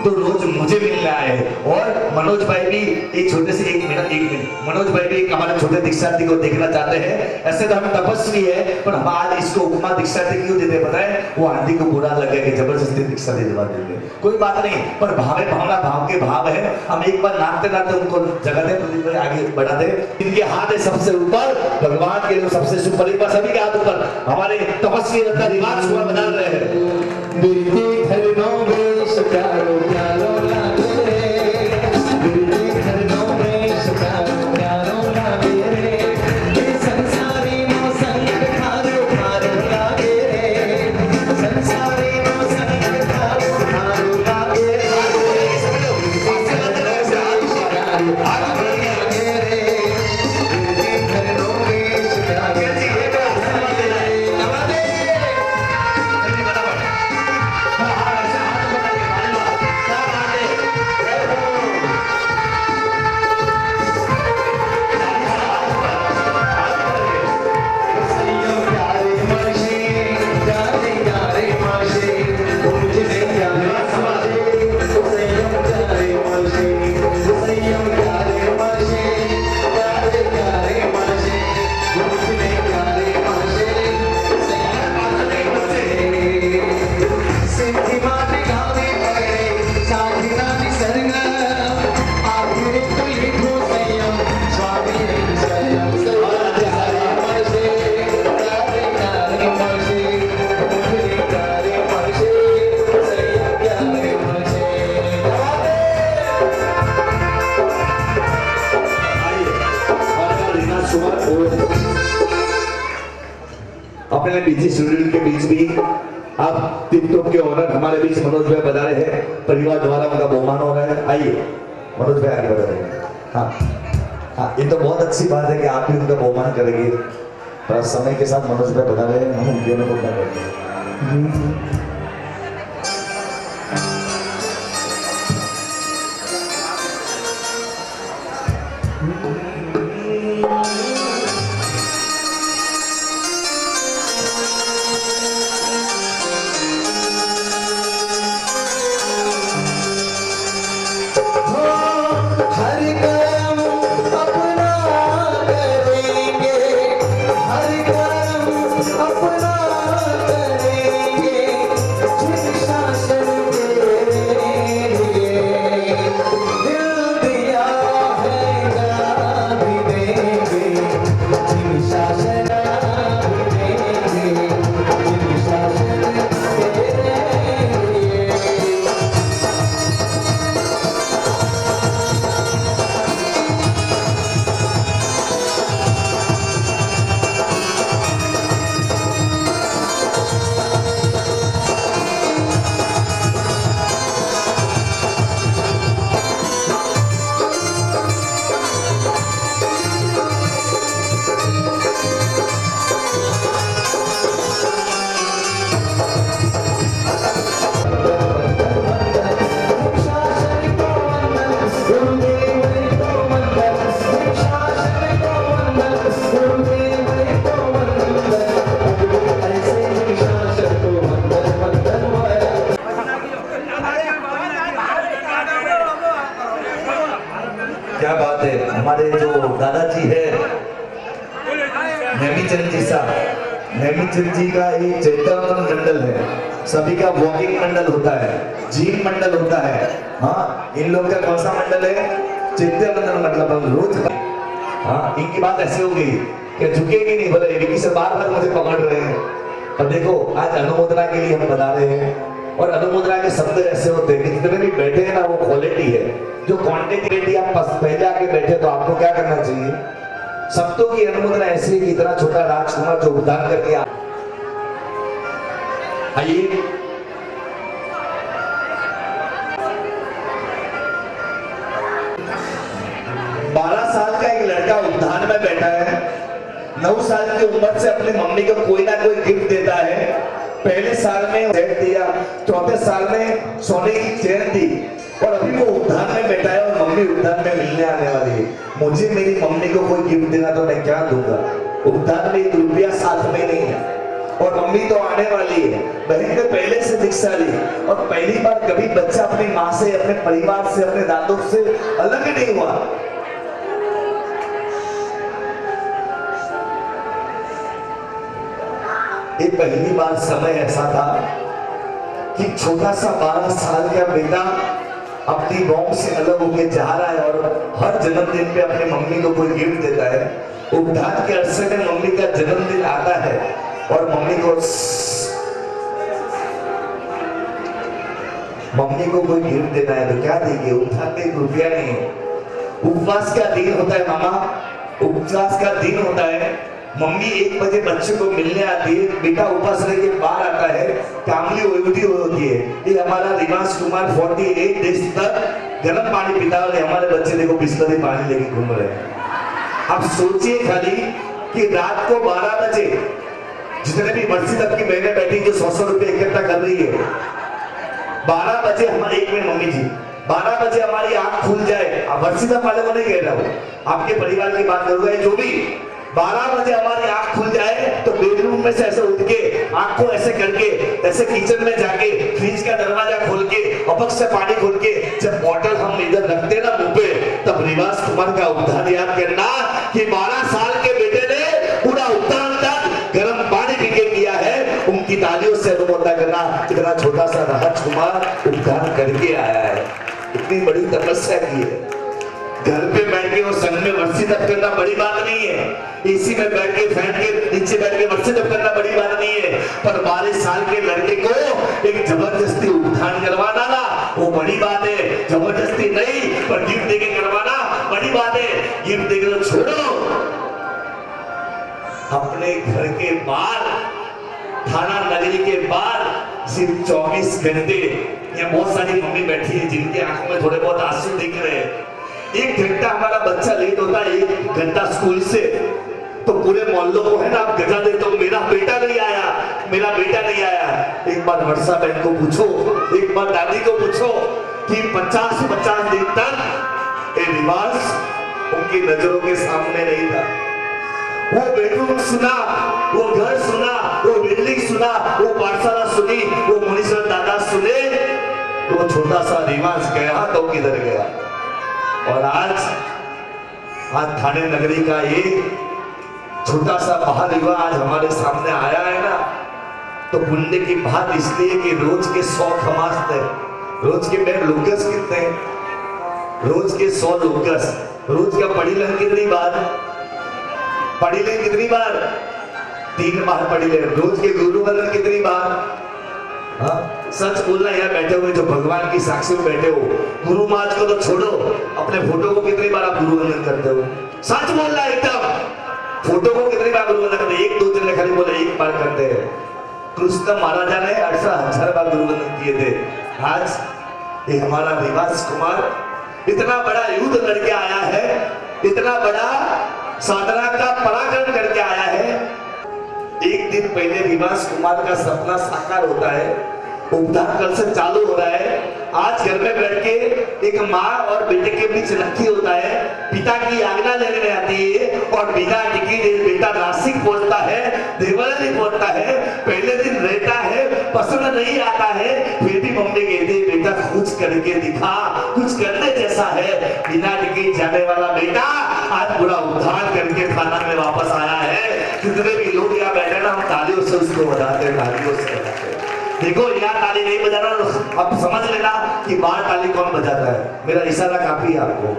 तो रोज मुझे मिलना है। और मनोज भाई भी एक छोटे से एक मिनट मनोज भाई भी हमारे छोटे दीक्षार्थी को देखना चाहते हैं। ऐसे तो हम तपस्वी है, पर हम आज इसको उपमा दीक्षार्थी क्यों देते पता है? वो आंटी को बुरा लगे कि जबरदस्ती दीक्षा दिलवा देंगे। कोई बात नहीं, पर भावना भाव के भाव है। हम एक बार नाचते नाचते उनको जगह दे, प्रदीप भाई आगे बढ़ा दे। इनके हाथ है सबसे ऊपर, भगवान के लिए सबसे सुपर, एक बार सभी के हाथ ऊपर। हमारे तपस्वी का रिवाज हुआ बना रहे हैं। अपने बिजी शेड्यूल के बीच भी अब टिकटॉक के ओनर हमारे बीच मनोज भाई बता रहे हैं, परिवार द्वारा उनका बहुमान हो रहा है। आइए मनोज भाई आगे बता रहे हैं। हाँ, ये तो बहुत अच्छी बात है कि आप भी उनका बहुमान करेंगे, पर समय के साथ मनोज भाई बता रहे हैं हम उनके लोगों को करते हैं।
अपना करेंगे
हमारे जो दादाजी है नेमीचंद जी साहब, नेमीचंद जी का एक चैतन्य मंडल है, सभी का वॉकिंग मंडल होता है, जिम मंडल होता है। हाँ, इन लोगों का कौन सा मंडल है? चैतन्य मंडल। मतलब हम रोज, हाँ, इनकी बात ऐसे हो गई कि झुकेगी नहीं, बोले विकी से बार बार मुझे पकड़ रहे हैं। और देखो आज अनुमोदना के लिए हम बता रहे हैं, और अनुमोदना के शब्द ऐसे होते हैं कि जितने भी बैठे हैं ना वो क्वालिटी है। जो क्वांटिटी आप पहले आके बैठे तो आपको क्या करना चाहिए? शब्दों की अनुमोदना ऐसे ही कि इतना छोटा राजकुमार जो उद्धार करके आइए। साल का एक लड़का उद्यान में बैठा है, 9 साल की उम्र से अपनी मम्मी को कोई ना कोई गिफ्ट देता है। पहले साल में सेट दिया, चौथे साल में सोने की चेन दी, और अभी वो उद्यान में बैठा है और मम्मी उद्यान में मिलने आने वाली है। मुझे मेरी मम्मी को कोई गिफ्ट देना तो मैं क्या दूंगा? उद्यान में 1 रुपया साथ में नहीं है, और मम्मी तो आने वाली है। बहन ने पहले से दीक्षा ली, और पहली बार कभी बच्चा अपनी माँ से, अपने परिवार से, अपने दादों से अलग नहीं हुआ। ये पहली बार समय ऐसा था कि छोटा सा 12 साल का बेटा अपनी बॉम्ब से अलग होकर जा रहा है, और हर जन्मदिन पे अपनी मम्मी को कोई गिफ्ट देता है। उद्यान के अरसे में मम्मी का जन्मदिन आता है, और मम्मी को कोई गिफ्ट देना है तो क्या देंगे? उद्यान में 1 रुपया नहीं है। उपवास का दिन होता है मामा, उपवास का दिन होता है। मम्मी 1 बजे बच्चे को मिलने आती है, बेटा उपवास रह के बाहर आता है, कामली ओयूटी होती है। ये हमारा रिवाज कुमार 48 डेज तक गर्म पानी पीता है, और हमारे बच्चे देखो बिस्लरी पानी लेके घूम रहे हैं। अब सोचिए खाली कि रात को 12 बजे जितने भी मस्जिद तक की बहनें बैठी जो 100 रुपए इकट्ठा कर रही है, 12 बजे हमारे, 1 मिनट मम्मी जी, 12 बजे हमारी आंख खुल जाए। अब मस्जिद वाले को नहीं कह रहा हूँ, आपके परिवार की बात करूंगा, जो भी 12 बजे हमारी आंख खुल जाए तो बेडरूम में से ऐसे उठ के, आंख को ऐसे करके, ऐसे किचन में जाके फ्रिज का दरवाजा खोल के, अपक से पानी खोल के, जब बॉटल हम इधर रखते ना मुंह पे, तब रिवाज कुमार का उद्यान याद करना कि 12 साल के बेटे ने पूरा उद्यान तक गर्म पानी पी के किया है। उनकी तालियों से अनुमोदन करना, इतना छोटा सा राजकुमार उद्यान करके आया है। इतनी बड़ी तपस्या की है। घर पे बैठ के और संग में वर्षी तप करना बड़ी बात नहीं है, एसी में बैठ के फैन के नीचे बैठ के वर्षी तप करना बड़ी बात नहीं है, पर 12 साल के लड़के को एक जबरदस्ती उद्यान करवा डाला, वो बड़ी बात है। जबरदस्ती नहीं, पर गिफ्ट देके करवाना बड़ी बात है। गिफ्ट देके तो छोड़ो, अपने घर के बाहर, थाना नगरी के बाहर सिर्फ 24 घंटे, यहाँ बहुत सारी मम्मी बैठी है जिनकी आंखों में थोड़े बहुत आंसू दिख रहे हैं। 1 घंटा हमारा बच्चा लेट होता है, 1 घंटा स्कूल से, तो पूरे मोहल्लों को है ना आप गजा देते हो, मेरा बेटा नहीं आया, मेरा बेटा नहीं आया। एक बार वर्षा बहन को पूछो, एक बार दादी को पूछो कि 50 दिन तक ये रिवाज उनकी नजरों के सामने नहीं था। वो बेडरूम सुना, वो घर सुना, वो बिल्डिंग सुना, वो पाठशाला सुनी, वो मुनीश्वर दादा सुने, वो छोटा सा रिवाज गया तो किधर गया। और आज थाने नगरी का ये छोटा सा बाल युवा आज हमारे सामने आया है ना, तो पुण्य की बात इसलिए कि रोज के 100 खमासते, रोज के मेरे लोकस कितने, रोज के 100 लोकस, रोज का पढ़ी लें कितनी बार, पढ़ी लें कितनी बार, 3 बार पढ़ी लें। रोज के गुरु वंदन कितनी बार, हाँ सच बोलना, यहाँ बैठे हुए जो भगवान की साक्षी में बैठे हो, गुरु माज को तो छोड़ो, अपने फोटो को कितनी बार आप गुरु वंदन करते हो? सच बोलना एकदम, फोटो को कितनी बार गुरु वंदन करते? 1-2 दिन खाली बोले 1 बार करते हैं। कृष्ण महाराजा ने 18,000 बार गुरु वंदन किए थे। आज ये हमारा रिवाज कुमार इतना बड़ा युद्ध लड़के आया है, इतना बड़ा साधना का पराक्रम करके आया है। 1 दिन पहले रिवाज कुमार का सपना साकार होता है, उद्धार कल से चालू हो रहा है। आज घर में बैठ के एक माँ और बेटे के बीच नक्की होता है, पिता की आज्ञा लेने आती है, और बिना टिकी बेटा नासिक पहुंचता है, देवली पहुंचता है, पहले दिन रहता है, पसंद नहीं आता है, फिर भी मम्मी कहती है बेटा कुछ करके दिखा, कुछ करने जैसा है। बिना टिकी जाने वाला बेटा पूरा उद्धार करके खाना में वापस आया है। जितने भी लोग यहाँ बैठे ना, हम तालियों से उसको बजाते हैं, तालियों से बजाते हैं। देखो यहाँ ताली नहीं बजाना, अब समझ लेना कि बाहर ताली कौन बजाता है। मेरा इशारा काफी है आपको।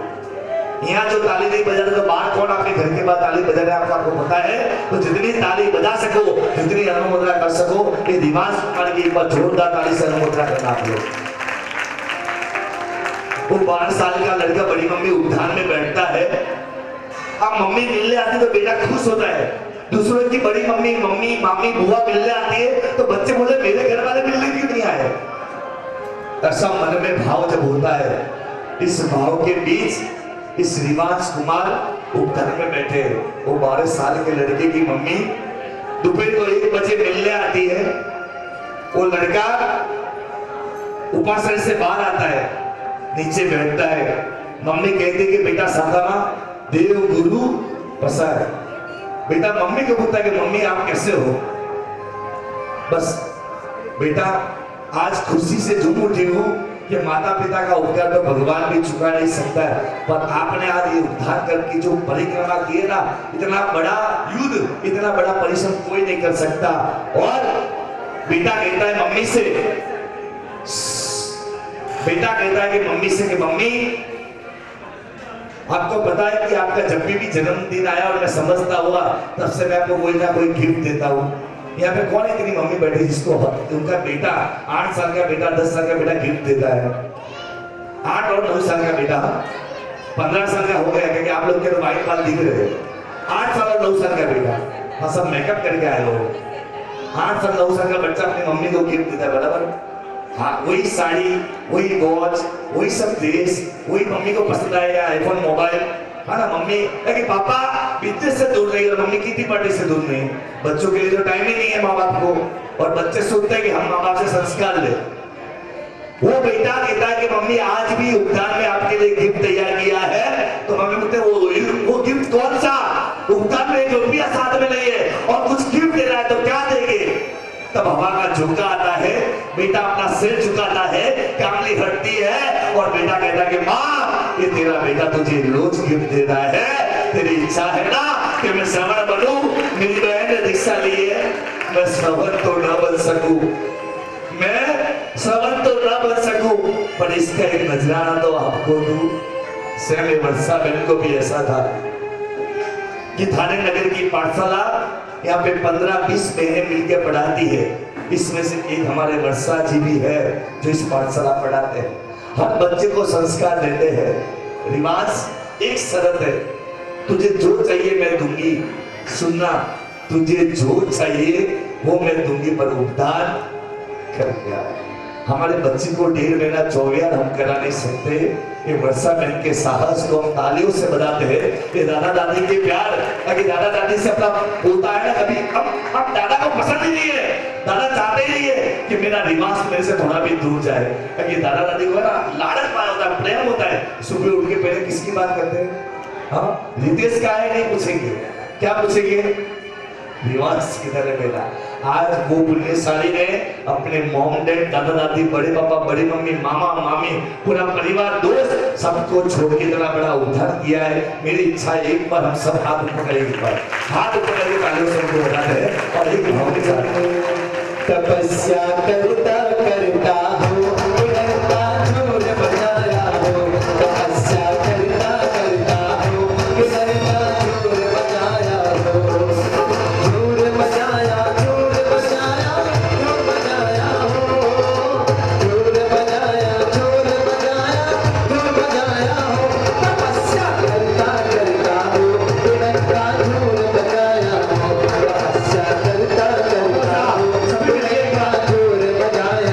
यहाँ जो ताली नहीं बजा रहे तो बाहर कौन आपके घर के बाद ताली बजा रहे हैं आपको पता है। तो जितनी ताली बजा सको, जितनी अनुमुद्रा कर सको, ये दिमाग कुमार की एक बार जोरदार ताली से अनुमुद्रा करना आप लोग। वो 12 साल का लड़का बड़ी मम्मी उद्यान में बैठता है। अब मम्मी मिलने आती तो बेटा खुश होता है। दूसरों की बड़ी मम्मी, मम्मी, मामी, बुआ मिलने आती है तो बच्चे बोले मेरे घर वाले मिलने क्यों नहीं आए। ऐसा मन में भाव जब होता है, इस भाव के बीच इस श्रीवास कुमार उपधन में बैठे, वो 12 साल के लड़के की मम्मी दोपहर को 1 बजे मिलने आती है। वो लड़का उपासना से बाहर आता है, नीचे बैठता है। मम्मी कहती कि बेटा साधना देव गुरु प्रसाद। बेटा मम्मी को पूछता है कि मम्मी आप कैसे हो। बस बेटा आज खुशी से झूम उठी हूँ कि माता पिता का उपकार तो भगवान भी चुका नहीं सकता है, पर आपने आज ये उद्धार करके जो परिक्रमा की है ना, इतना बड़ा युद्ध, इतना बड़ा परिश्रम कोई नहीं कर सकता। और बेटा कहता है मम्मी से, बेटा कहता है कि मम्मी से कि मम्मी आपको पता है कि आपका जब भी जन्मदिन आया और मैं समझता हुआ तब से मैं आपको कोई ना कोई गिफ्ट देता हूँ। यहाँ पे कौन इतनी मम्मी बैठी जिसको उनका बेटा 8 साल का बेटा 10 साल का बेटा गिफ्ट देता है। 8 और 9 साल का बेटा 15 साल का हो गया, क्योंकि आप लोग के तो वाइट बाल दिख रहे हैं। 8 साल और 9 साल का बेटा, हाँ सब मेकअप करके आए हो। 8 साल 9 साल का बच्चा अपनी मम्मी को गिफ्ट देता है, बराबर। हाँ वही साड़ी, वही वॉच, वही सब ड्रेस, वही मम्मी को पसंद आएगा, आईफोन मोबाइल, है ना। मम्मी कि पापा बिजनेस से दूर रही और मम्मी किटी पार्टी से दूर नहीं। बच्चों के लिए तो टाइम ही नहीं है माँ बाप को, और बच्चे सोचते हैं कि हम माँ बाप से संस्कार ले। वो बेटा कहता है कि मम्मी आज भी उद्यान में आपके लिए गिफ्ट तैयार किया है। तो मम्मी बोलते वो गिफ्ट कौन सा, उद्यान में 1 रुपया साथ में नहीं है और कुछ गिफ्ट दे रहा है तो क्या देंगे। तब हवा का झोंका आता है, बेटा अपना सिर झुकाता है, कांगली हटती है और बेटा कहता है कि माँ ये तेरा बेटा तुझे रोज गिफ्ट दे रहा है। तेरी इच्छा है ना कि मैं श्रवण बनूं। मेरी बहन ने दीक्षा ली है, मैं श्रवण तो न बन सकूं, मैं श्रवण तो न बन सकूं, पर इसका एक नजराना तो आपको दूं। सेम वर्षा बहन को भी ऐसा था कि थाने नगर की पाठशाला यहाँ पे 15-20 बहनें मिलकर पढ़ाती है। इसमें से एक हमारे वर्षा जी भी है जो इस पाठशाला पढ़ाते हैं। हर बच्चे को संस्कार देते हैं। रिवाज एक शर्त है, तुझे जो चाहिए मैं दूंगी, सुनना तुझे जो चाहिए वो मैं दूंगी, पर उद्धार कर गया। हमारे बच्चे को 1.5 महीना 24 हम करा नहीं सकते। ये वर्षा बहन के साहस को हम तालियों से बताते हैं। ये दादा दादी के प्यार, अगर दादा दादी से अपना पोता है ना, कभी हम दादा को पसंद ही नहीं है। दादा चाहते ही नहीं है कि मेरा रिवाज मेरे से थोड़ा भी दूर जाए। अगर दादा दादी को ना लाड़क पाया होता है, प्रेम होता है। सुबह उठ के पहले किसकी बात करते हैं, हाँ रितेश का है नहीं पूछेंगे, क्या पूछेंगे, रिवाज किधर है बेटा। आज वो पुण्यशाली ने अपने मॉम डैड, दादा दादी, बड़े पापा, बड़ी मम्मी, मामा मामी, पूरा परिवार, दोस्त सबको छोड़ के इतना बड़ा उद्धार किया है। मेरी इच्छा है एक बार हम सब हाथ ऊपर करें, एक बार हाथ ऊपर करके तालियों से उनको बताते हैं और एक भाव के साथ
तपस्या करता करता हो करता झूर बजाया हो, तपस्या करता करता हो करता झूर बजाया हो, झूर बजाया झूर बजाया झूर बजाया हो, झूर बजाया झूर बजाया झूर बजाया हो, तपस्या करता करता हो करता झूर बजाया हो, तपस्या करता करता हो झूर बजाया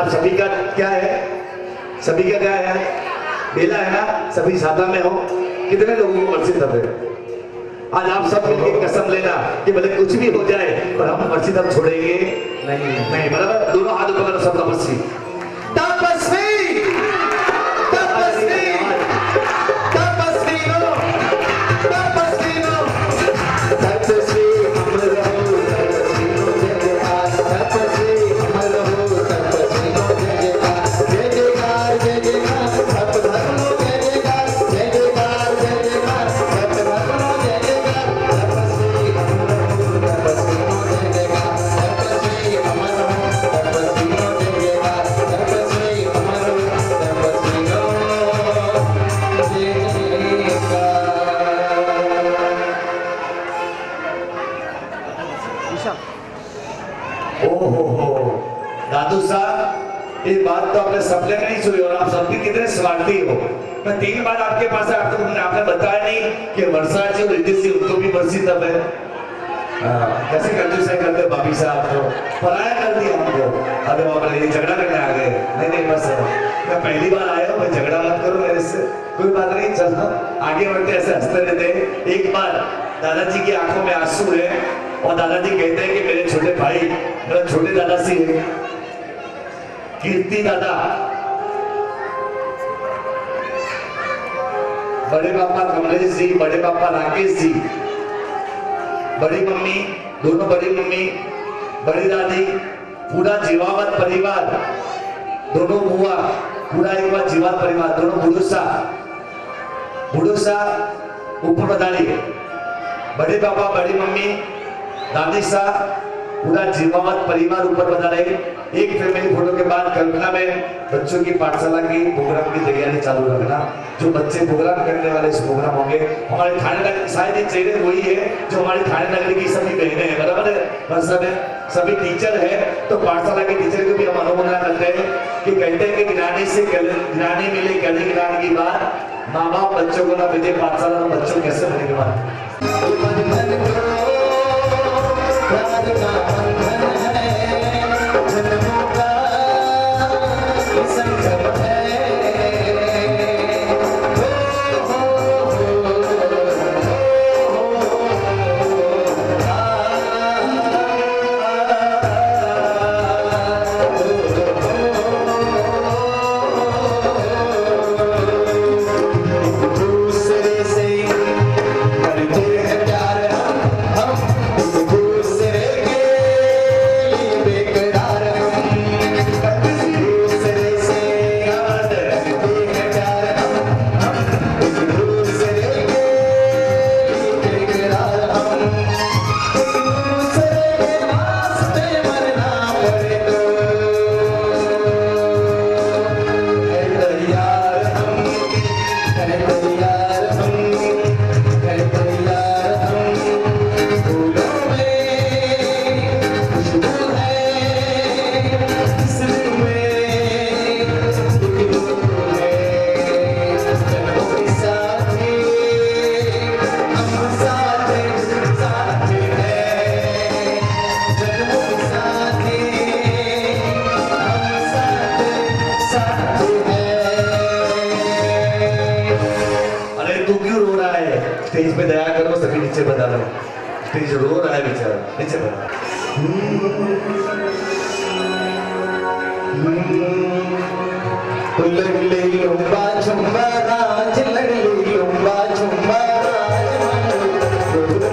आप सभी का क्या है? सभी का क्या है? बेला है ना? सभी साधा में हो। कितने लोगों को मस्जिद दब है? आज आप सब मिलकर कसम लेना कि भले कुछ भी हो जाए पर हम मस्जिद अब छोड़ेंगे नहीं। बराबर? दोनों हाथ ऊपर करो, सब तपस्वी तपस्वी तपस्वी तपस्वी लो तपस्वी लो तपस्वी हम रहो तपस्वी लो जयकार तपस्वी हम रहो तपस्वी लो जयकार जय जयकार जय जयकार सब धर्म लो जय जयकार जय जयकार जय जयकार सब धर्म लो जय जयकार तपस्वी हम रहो तपस्वी लो जय जयकार तपस्वी हम रहो तपस्वी लो जय जयकार तपस्वी हम रहो तपस्वी लो जय जयकार। ओहो दादू साहब, ये बात तो आपने सपने में नहीं सुनी और आप सब भी कितने स्वार्थी हो। मैं 3 बार आपके पास आया तो आपने बताया नहीं कि वर्षा जी और रिद्धि सिंह उनको भी मस्जिद अब है। कैसे करते सही करते भाभी साहब तो पराया कर दिया हमको। अरे बाप रे, झगड़ा करने आ गए। नहीं बस मैं पहली बार आया हूँ, मैं झगड़ा मत करो मेरे से, कोई बात नहीं, चलो आगे बढ़ते, ऐसे हंसते रहते। एक बार दादाजी की आंखों में आंसू है और दादाजी कहते हैं कि मेरे छोटे भाई, मेरा छोटे दादा से कीर्ति दादा, बड़े पापा कमलेश जी, बड़े पापा राकेश जी, बड़ी मम्मी, दोनों बड़ी मम्मी, बड़ी दादी, पूरा जीवावत परिवार, दोनों बुआ, पूरा एक बार जीवावत परिवार, दोनों बुढ़ूसा ऊपर बदाली, बड़े पापा, बड़ी मम्मी, दादी साहब, पूरा जीवावत परिवार ऊपर बता रहे। एक फैमिली फोटो के बाद कल्पना में बच्चों की पाठशाला की प्रोग्राम की तैयारी चालू रखना। जो बच्चे प्रोग्राम करने वाले इस प्रोग्राम होंगे, हमारे थाने नगर, शायद ये चेहरे वही है जो हमारी थाने नगर की सभी बहनें हैं, बराबर है? बस सभी टीचर है, तो पाठशाला के टीचर को भी हम अनुमोदन करते हैं कि कहते हैं कि गिरानी मिले गले गिराने की बात, माँ बाप बच्चों को ना भेजे पाठशाला में, बच्चों कैसे बनेंगे स्टेज पे दया करो, सभी नीचे बता दो। स्टेज रो रहा है बेचारा, नीचे बता। लड़ले लुम्बा झुम्बा राज, लड़ले लुम्बा झुम्बा राज,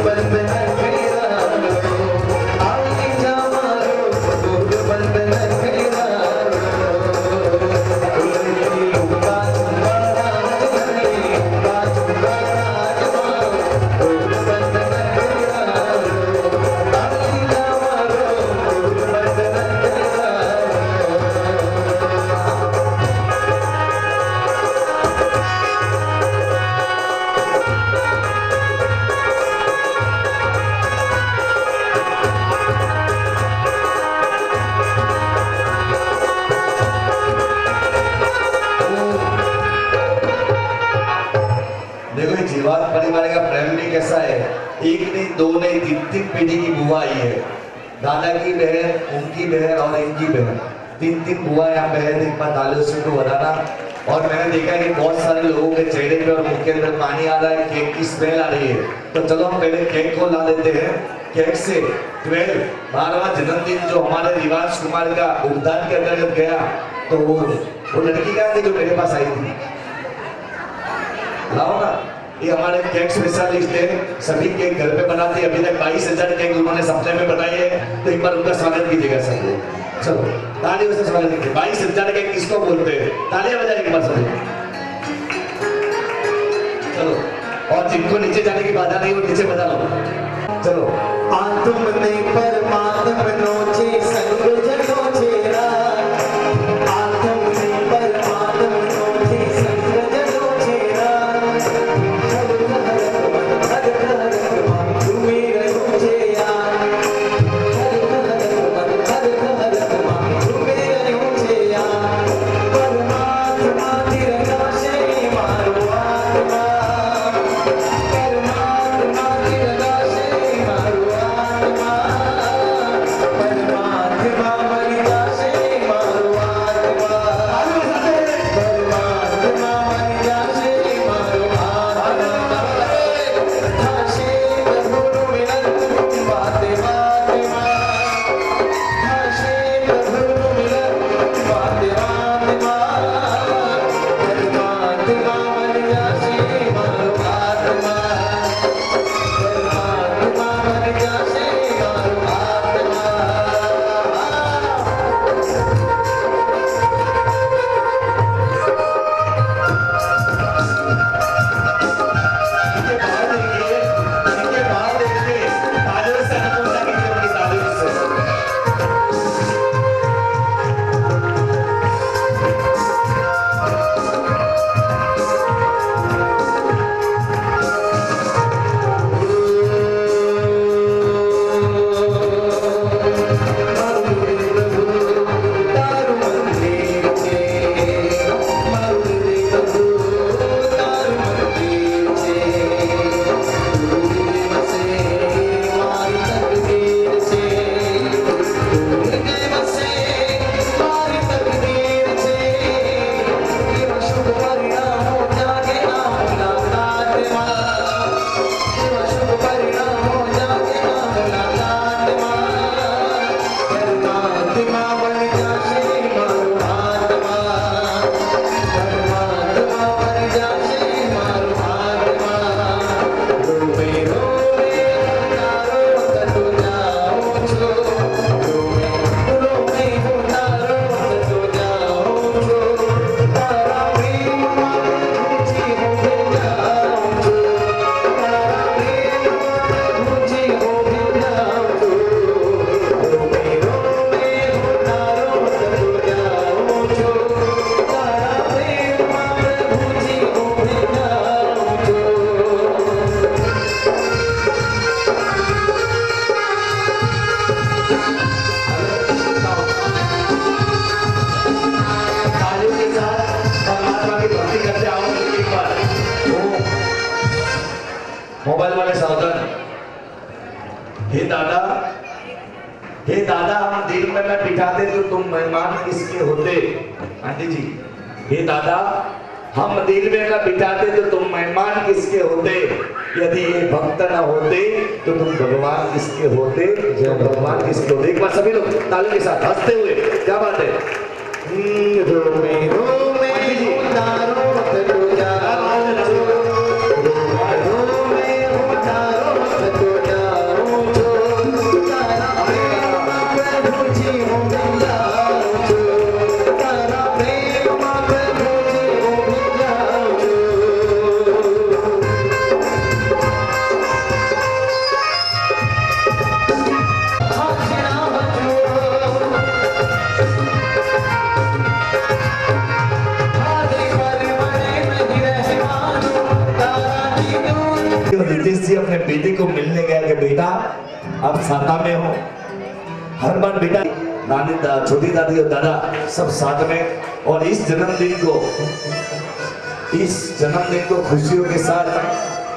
बंद आगे जा मारो, बंद परिवार का प्रेम भी कैसा है, एक नहीं दो नहीं 3 पीढ़ी की बुआ आई है, दादा की बहन, उनकी बहन और इनकी बहन, तीन बुआ यहाँ पे है, एक बार तालियों से उनको बधाना। और मैंने देखा कि बहुत सारे लोगों के चेहरे पे और मुंह के अंदर पानी आ रहा है, केक की स्मेल आ रही है। तो चलो हम पहले केक को ला देते हैं। केक से 12वां जन्मदिन जो हमारे रिवाज कुमार का उद्यान के अंतर्गत गया, तो वो लड़की कहाँ थी जो मेरे पास आई थी? लाओ ना, ये हमारे केक स्पेशलिस्ट है, सभी केक घर पे बनाते हैं। अभी तक 22,000 केक उन्होंने सप्ताह में बनाए हैं, तो एक बार उनका स्वागत कीजिएगा सब लोग। चलो तालियों से स्वागत कीजिए। 22,000 केक किसको बोलते हैं? तालियां बजाइए एक बार सब। चलो, और जिनको नीचे जाने की बाधा नहीं वो नीचे बजा लो। चलो।
आत्मने परमात्म नोचे संग जनो चेरा, आत्मने परमात्म नोचे संग जनो चेरा, हर घर तुम्हें रहो चेरा, हर घर तुम्हें रहो चेरा, परमात्मा तिरंगा से मारो आत्मा, परमात्मा तिरंगा से मारो आत्मा, परमात्मा मरिया से मारो आत्मा, परमात्मा मरिया से मारो आत्मा, भाषे प्रभु मिलन बाते बाते भाषे प्रभु मिलन बाते बाते परमात्मा मरिया से मारो आत्मा, परमात्मा मरिया से मारो आत्मा।
इनके बाहर देखिए, तालियों से अनुमोदन कीजिए उनकी तालियों से। तालियों के साथ परमात्मा की भक्ति करते आओ एक बार। मोबाइल वाले सावधान। हे दादा, हे दादा, हम दिल में न बिठाते तो तुम मेहमान किसके होते? आंटी जी, हे दादा, हम दिल में न बिठाते तो तुम मेहमान किसके होते? यदि ये भक्त न होते तो तुम भगवान किसके होते? जब भगवान किसके होते? एक बार सभी लोग ताली के साथ हंसते हुए, क्या बात है?
रोमे रोमे उतारो तो जाओ, रोमे उतारो तो जाओ, तारा प्रेम प्रभु जी हो जाओ, तारा प्रेम प्रभु जी हो जाओ।
रितेश जी अपने बेटे को मिलने गया कि बेटा अब साता में हो। हर बार बेटा नानी छोटी दादी और दादा सब साथ में, और इस जन्मदिन को खुशियों के साथ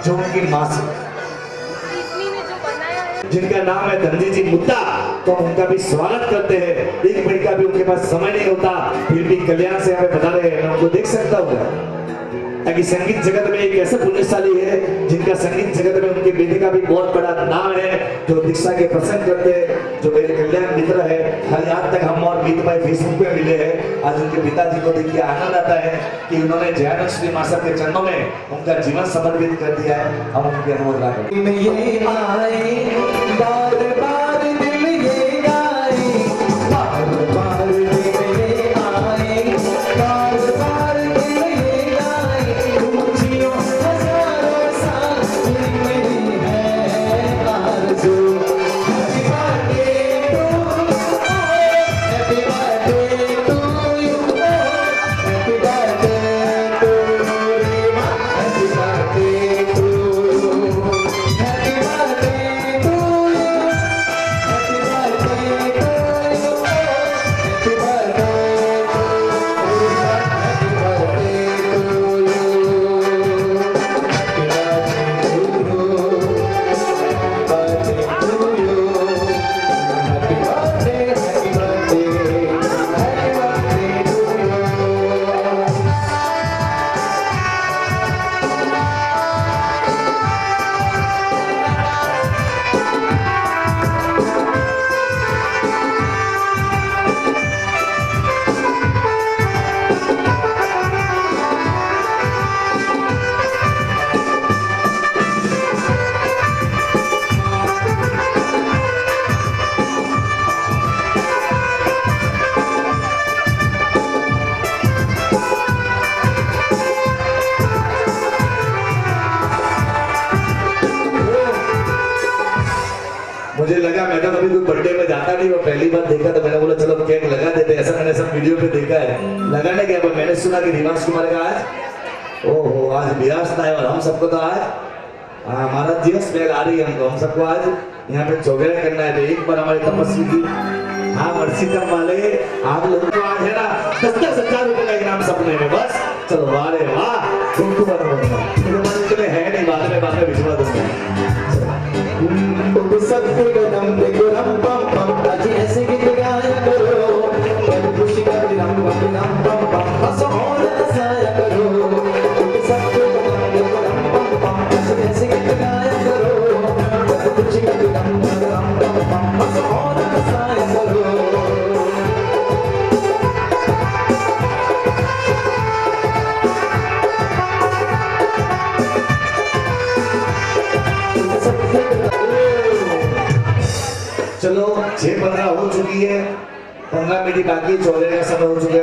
जो उनकी माँ से जिनका नाम है धनजी जी मुद्दा, तो हम उनका भी स्वागत करते हैं। एक मिनट का भी उनके पास समय नहीं होता, फिर भी कल्याण से हमें बता रहे हैं, मैं उनको देख सकता हूँ ताकि संगीत जगत में एक ऐसे पुण्यशाली है जिनका संगीत जगत में उनके बेटे का भी बहुत बड़ा नाम है, जो दीक्षा के प्रसंग करते हैं, जो मेरे कल्याण मित्र है। हर आज तक हम और मीत भाई फेसबुक पे मिले हैं। आज उनके पिताजी को देख के आनंद आता है कि उन्होंने जयानंद श्रीनिवासन के चरणों में उनका जीवन समर्पित कर दिया है। हम उनकी अनुमोदना करते हैं।
ये आए बार बार दिल ये गाए, बार बार दिल ये आए, बार बार दिल ये गाए, तुम जियो हजारों साल, ये मेरी है आरज़ू। Happy birthday to you, happy birthday to you, happy birthday to you, happy birthday to you, happy birthday to you, happy birthday to you, happy birthday to you, happy birthday to you, happy birthday, happy birthday, happy birthday to you.
मुझे लगा, मैं तो कभी कोई birthday में जाता नहीं, वो पहली बार देखा तो मैंने बोला चलो केक लगा देते, ऐसा मैंने सब वीडियो पे देखा है। लगाने गया पर मैंने सुना कि रिवांश कुमार का आज ओहो आज विरासत है, और हम सबको तो आज हमारा जीवन स्मेल आ रही है। हमको हम सबको आज यहाँ पे चौगेरा करना है। तो एक बार हमारी तपस्वी की मर्सीतम वाले आप लोगों को आज है ना 10,000 रुपए का इनाम सपने में। बस चलो वाह रे वाह, तुमको तुम्हें है नहीं, बाद में भिजवा दूंगा।
सत्पुरगम गुरम पम पम, आज ऐसे गीत गाया करो, बड़ी खुशी का विरम पम पम, हंसो और हंसाया करो। सत्पुरगम गुरम पम पम, आज ऐसे गीत गाया करो, बड़ी खुशी का विरम पम पम, हंसो और हंसाया करो।
चलो 6:15 हो चुकी है, 15 मिनट बाकी, चौगेरे का समय हो चुका है।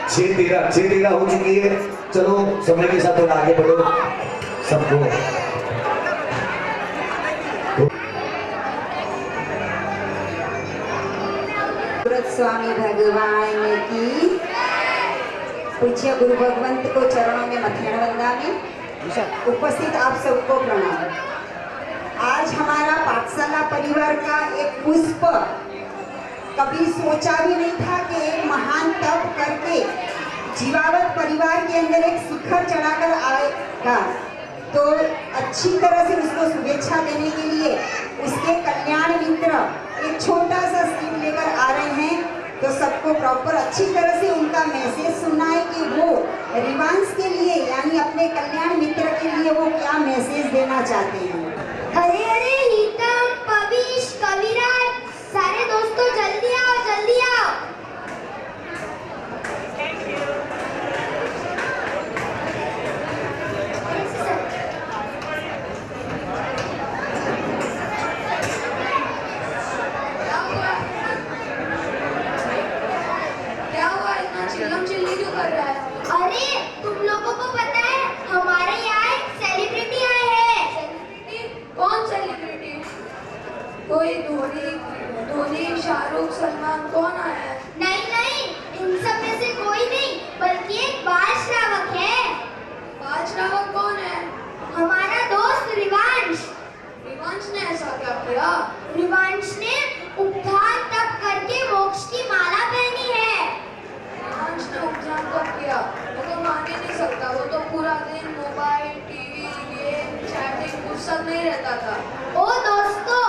6:13 हो चुकी है। चलो समय के साथ थोड़ा आगे बढ़ो सबको।
स्वामी भगवान की पूज्य गुरु भगवंत को चरणों में मथेण वंदामी। उपस्थित आप सबको प्रणाम। आज हमारा पाठशाला परिवार का एक पुष्प कभी सोचा भी नहीं था कि एक महान तप करके जीवावत परिवार के अंदर एक शिखर चढ़ाकर आएगा। तो अच्छी तरह से उसको शुभेच्छा देने के लिए उसके कल्याण मित्र एक छोटा सा स्क्रिप्ट लेकर आ रहे हैं। तो सबको प्रॉपर अच्छी तरह से उनका मैसेज सुनना है कि वो रिवांश के लिए यानी अपने कल्याण मित्र के लिए वो क्या मैसेज देना चाहते हैं।
अरे अरे हितम, पविश, कविराज, सारे दोस्तों जल्दी आओ, जल्दी आओ।
क्या हुआ, इतना चिल्लम चिल्ली क्यों कर रहा है?
अरे तुम लोगों को पता है हमारे यहाँ एक सेलिब्रिटी आए हैं।
कौन सेलिब्रिटी? कोई धोनी, शाहरुख, सलमान, कौन आया है?
नहीं नहीं, इन सब में से कोई नहीं, बल्कि एक बाल श्रावक है।
बाल श्रावक कौन है?
हमारा दोस्त रिवांश।
रिवांश ने ऐसा क्या किया?
रिवांश ने उपधान तप करके मोक्ष की माला पहनी है।
रिवांश ने उपचार कब किया? वो तो मान ही नहीं सकता। वो तो पूरा दिन मोबाइल, टीवी, गेम, चैटिंग, फुर्सत नहीं रहता था।
ओ दोस्तों,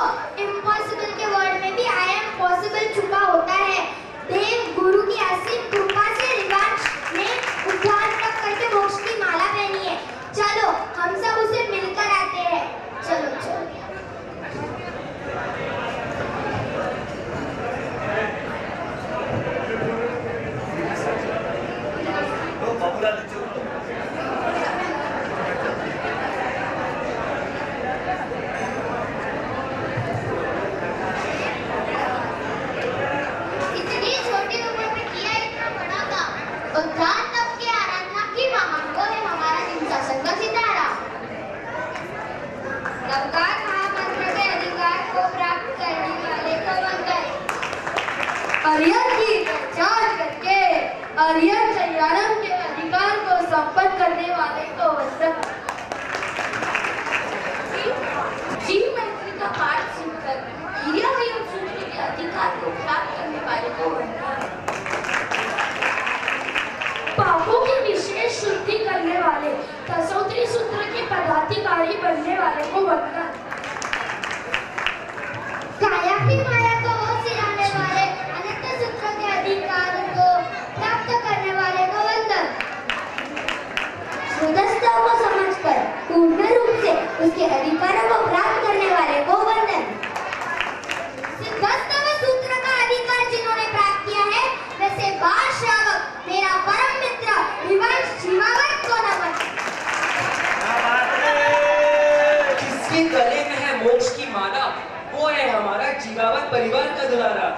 आर्यन की पहचान करके आर्यन सैयारम के अधिकार को संपन्न करने वाले को वंदन। जीव मैत्री का पाठ सुनकर हीरा सूत्र के अधिकार को प्राप्त करने वाले को वंदन। पापों की विशेष शुद्धि करने वाले दशोत्री सूत्र के पदाधिकारी बनने वाले को वंदन। काया की माया को सिराने वाले अनंत सूत्र के अधिकार को प्राप्त करने वाले को वंदन। शुद्धता को समझकर पूर्ण रूप से उसके अधिकारों को प्राप्त करने वाले को वंदन। सिद्धस्त सूत्र का अधिकार जिन्होंने प्राप्त किया है वैसे बाल श्रावक मेरा परम मित्र विवंश जीवावत को नमन।
जिसके गले में है मोक्ष की माला वो है हमारा जीवावत परिवार का दुलारा।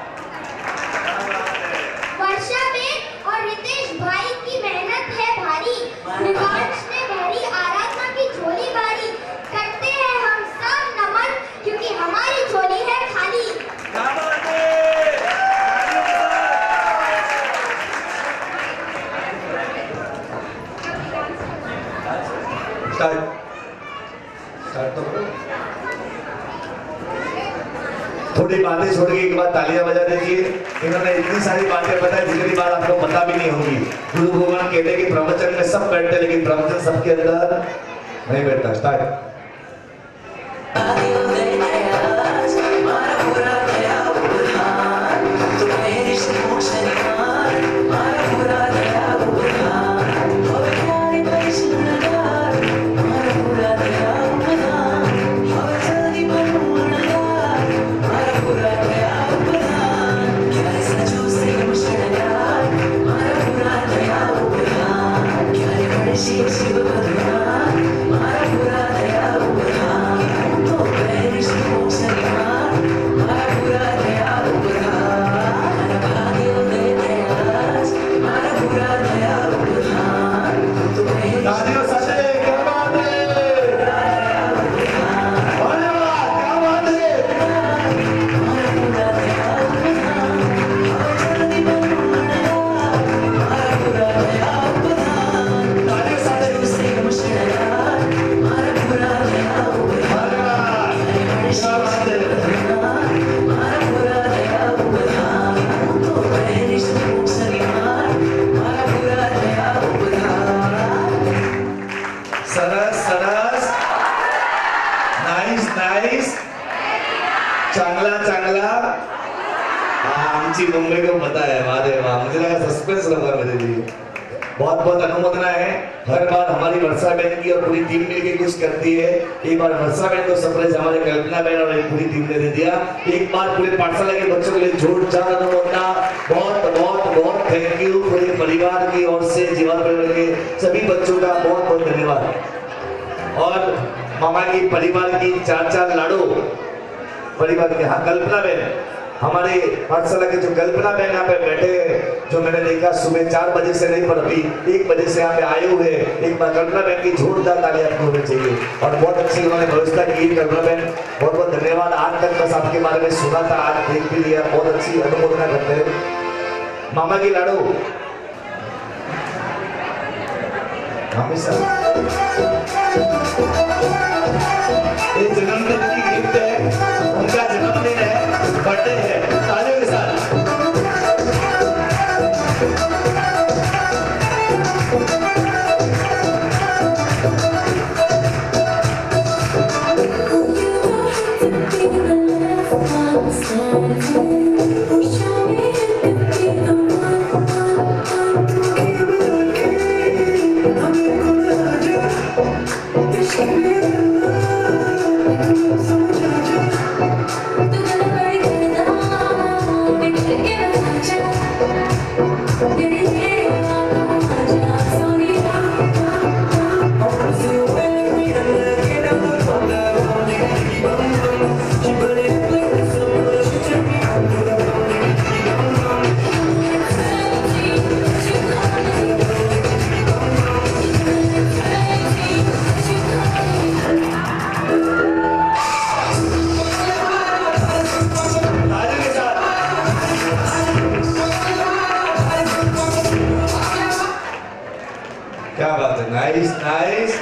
वर्षा बेन और रितेश भाई की मेहनत है भारी, विवांश ने भरी आराधना की झोली भारी। करते हैं हम सब नमन क्योंकि हमारी झोली है खाली।
स्टार्ट तो करो। थोड़ी बातें छोड़ के एक बार तालियां बजा दीजिए। इन्होंने इतनी सारी बातें बताई जितनी बात आपको पता भी नहीं होगी। गुरु भगवान कहते हैं कि प्रवचन में सब बैठते लेकिन प्रवचन सबके अंदर नहीं बैठता। स्टार्ट। मुंबई को पता है। वाह मुझे लगा सस्पेंस लगा मेरे लिए। बहुत बहुत अनुमोदना है। हर बार हमारी वर्षा बहन की और पूरी टीम मिलकर कुछ करती है। एक बार वर्षा बहन को सरप्राइज हमारे कल्पना बहन और एक पूरी टीम ने दे दिया। एक बार पूरे पाठशाला के बच्चों के लिए जोरदार अनुमोदना। बहुत बहुत बहुत थैंक यू पूरे परिवार की ओर से, जीवन परिवार के सभी बच्चों का बहुत बहुत धन्यवाद। और मामा की परिवार की चार लाडो परिवार के, हाँ कल्पना बहन, हमारे पाठशाला के जो कल्पना बहन यहाँ पे बैठे, जो मैंने देखा सुबह 4 बजे से नहीं पर अभी 1 बजे से यहाँ पे आए हुए। एक बार कल्पना बहन की जोरदार ताली आपको होनी चाहिए। और बहुत अच्छी उन्होंने व्यवस्था की। कल्पना बहन बहुत बहुत धन्यवाद। आज तक बस आपके बारे में सुना था, आज देख भी लिया। बहुत अच्छी अनुमोदना करते हैं। मामा की लाडो हमेशा जन्मदिन की गिफ्ट है, उनका जन्मदिन है, बर्थडे है। तालियों के साथ नाइस नाइस।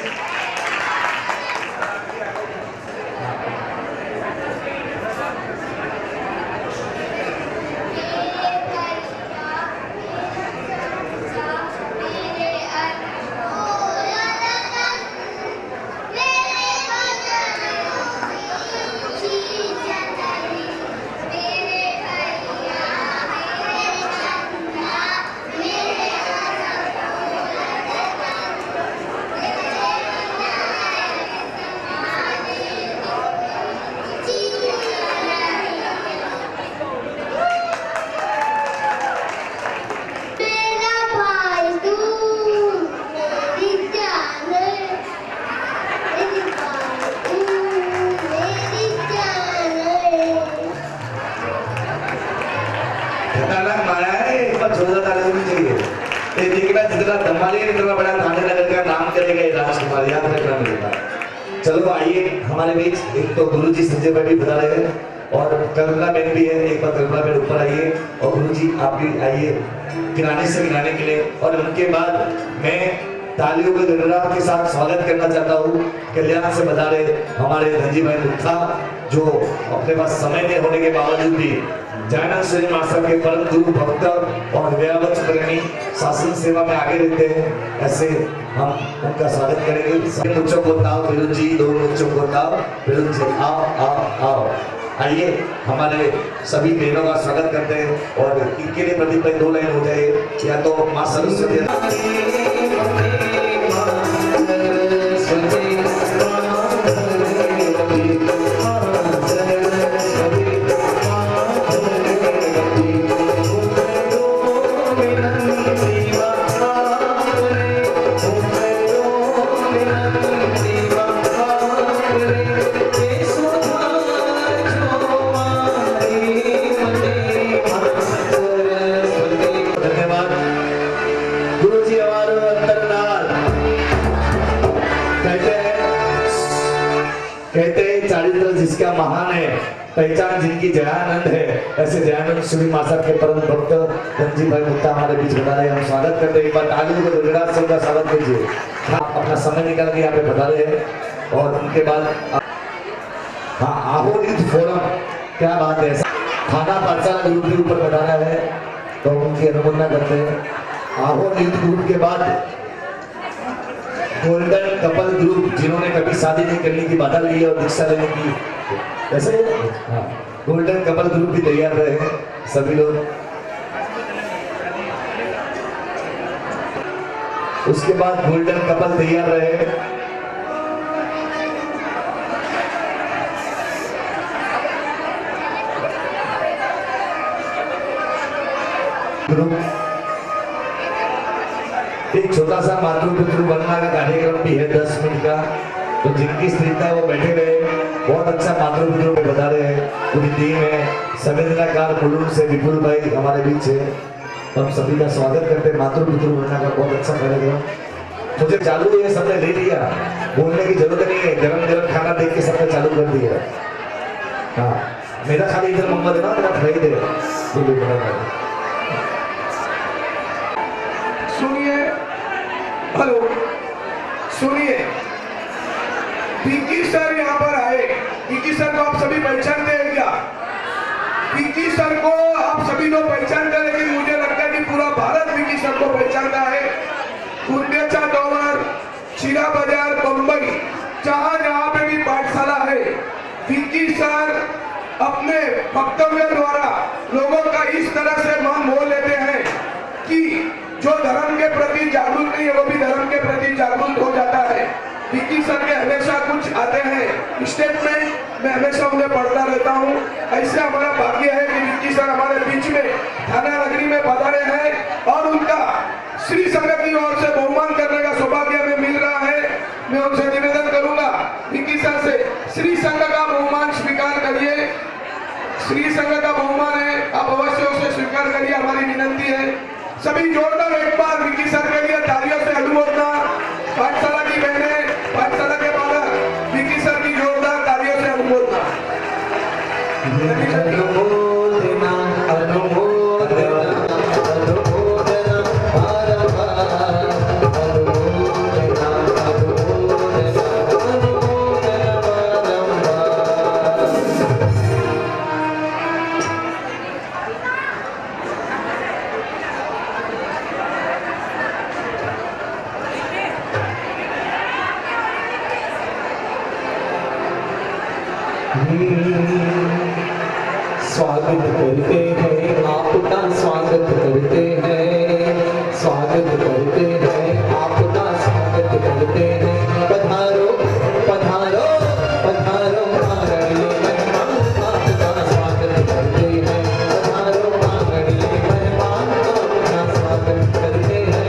खतरनाक मारा है, एक बार जोरदार ताली होनी चाहिए। ये देखना जितना धमाली है इतना बड़ा थाने नगर का नाम करेगा ये राजकुमार, याद रखना मेरी बात। चलो आइए हमारे बीच एक तो गुरुजी संजय भाई भी बता रहे हैं और कल्पना बहन भी है। एक बार कल्पना बहन ऊपर आइए और गुरुजी आप भी आइए किनारे से मिलाने के लिए। और उनके बाद मैं तालियों के गड़गड़ाहट के साथ स्वागत करना चाहता हूँ कल्याण से बता रहे हमारे धनजी भाई मुक्ता, जो अपने पास समय नहीं होने के बावजूद भी जैनन श्री मास्टर के परम गुरु भक्त और व्यावच प्रेमी शासन सेवा में आगे रहते हैं। ऐसे हम उनका स्वागत करेंगे। मुझको बताओ फिरोज जी, दो मुझको बताओ फिरोज जी, आओ आओ आओ। आइए हमारे सभी बहनों का स्वागत करते हैं और इनके लिए प्रतिपल 2 लाइन हो जाए या तो माँ सरस्वती। कहते हैं चारित्र जिसका महान है, पहचान जिनकी जयानंद है। ऐसे जयानंद श्री मास्टर के परम भक्त धनजी भाई मुक्ता हमारे बीच बता रहे हैं। हम स्वागत करते हैं, एक बार तालियों को गड़गड़ाहट से उनका स्वागत कीजिए। आप अपना समय निकाल के यहाँ पे बता रहे हैं और उनके बाद हाँ आहो यूथ फोरम, क्या बात है। थाना पाठशाला ग्रुप के ऊपर बता रहा है तो उनकी अनुमोदना करते हैं। आहो यूथ ग्रुप के बाद गोल्डन कपल ग्रुप, जिन्होंने कभी शादी नहीं करने की बाधा ली है और दीक्षा लेने की, ऐसे हाँ गोल्डन कपल ग्रुप भी तैयार रहे हैं सभी लोग। उसके बाद गोल्डन कपल तैयार रहे ग्रुप। एक छोटा सा मातृपितृ बनना का कार्यक्रम भी है 10 मिनट का, तो जिनकी स्त्रीता वो बैठे रहे। बहुत अच्छा मातृपितृ में बता रहे हैं, पूरी टीम है। संवेदनाकार मुलुंड से विपुल भाई हमारे बीच है, हम सभी का स्वागत करते हैं। मातृपितृ बनना का बहुत अच्छा कार्यक्रम मुझे चालू है, सबने ले लिया, बोलने की जरूरत नहीं है। गरम गरम खाना देख के सबने चालू कर दिया। हाँ मेरा खाली इधर मंगवा देना, मेरा फ्राई दे।
सुनिए, हेलो सुनिए, पिंकी सर यहाँ पर आए। पिंकी सर को आप सभी पहचानते हैं क्या? पिंकी सर को आप सभी लोग पहचानते हैं, लेकिन मुझे लगता है कि पूरा भारत पिंकी सर को पहचानता है। कुंडेचा डोंगर, चिरा बाजार, बम्बई, जहाँ पे भी पाठशाला है, पिंकी सर अपने वक्तव्य द्वारा लोगों का इस तरह से मन मोह लेते हैं कि जो धर्म के प्रति जागरूक नहीं है वो भी धर्म के प्रति जागरूक हो जाता है। पिंकी सर के हमेशा कुछ आते हैं स्टेटमेंट, मैं हमेशा उन्हें पढ़ता रहता हूँ। ऐसे हमारा भाग्य है कि पिंकी सर हमारे बीच में थाना नगरी में पधारे हैं और उनका श्री संघ की ओर से बहुमान करने का सौभाग्य हमें मिल रहा है। मैं उनसे निवेदन करूंगा पिंकी सर से, श्री संघ का बहुमान स्वीकार करिए। श्री संघ का बहुमान है, आप अवश्य उसे स्वीकार करिए, हमारी विनंती है। सभी जोरदार एक बार विकी सर के लिए तालियों से अनुमोदना। पाठशाला की बहनें, पाठशाला के बालक, विकी सर की जोरदार तालियों से अनुमोदना।
अनुमोदना स्वागत करते हैं आपका, स्वागत करते हैं, स्वागत करते हैं आपका, स्वागत करते हैं। पधारो पधारो पधारो आंगणीय मेहमान, आपका स्वागत करते हैं। पधारो आंगणीय मेहमान, आपका स्वागत करते हैं।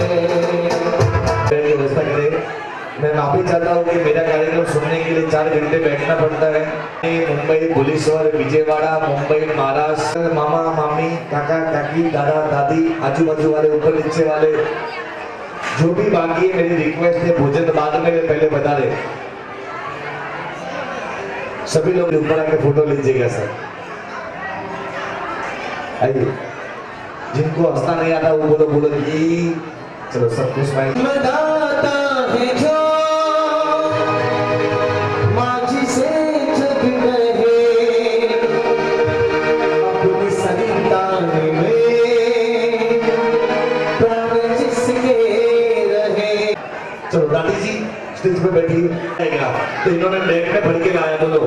व्यवस्था करें। मैं माफी चाहता हूँ कि मेरा कार्यक्रम सुनने के लिए 4 घंटे बैठना पड़ता है। मुंबई, भुवनेश्वर, विजयवाड़ा, मुंबई, महाराष्ट्र, मामा मामी, काका काकी, दादा दादी, आजू बाजू वाले, ऊपर नीचे वाले, जो भी बाकी है, मेरी रिक्वेस्ट है भोजन बाद में पहले बता दे। सभी लोग ऊपर आके फोटो लीजिएगा सर। आइए, जिनको हंसना नहीं आता वो बोलो बोलो जी। चलो सब कुछ
मदाता है जो माझी से जग रहे, अपनी संतान में प्राण जिसके रहे।
चलो दादी जी स्टेज पे बैठी तो इन्होंने बैग में भर के लाया। बोलो,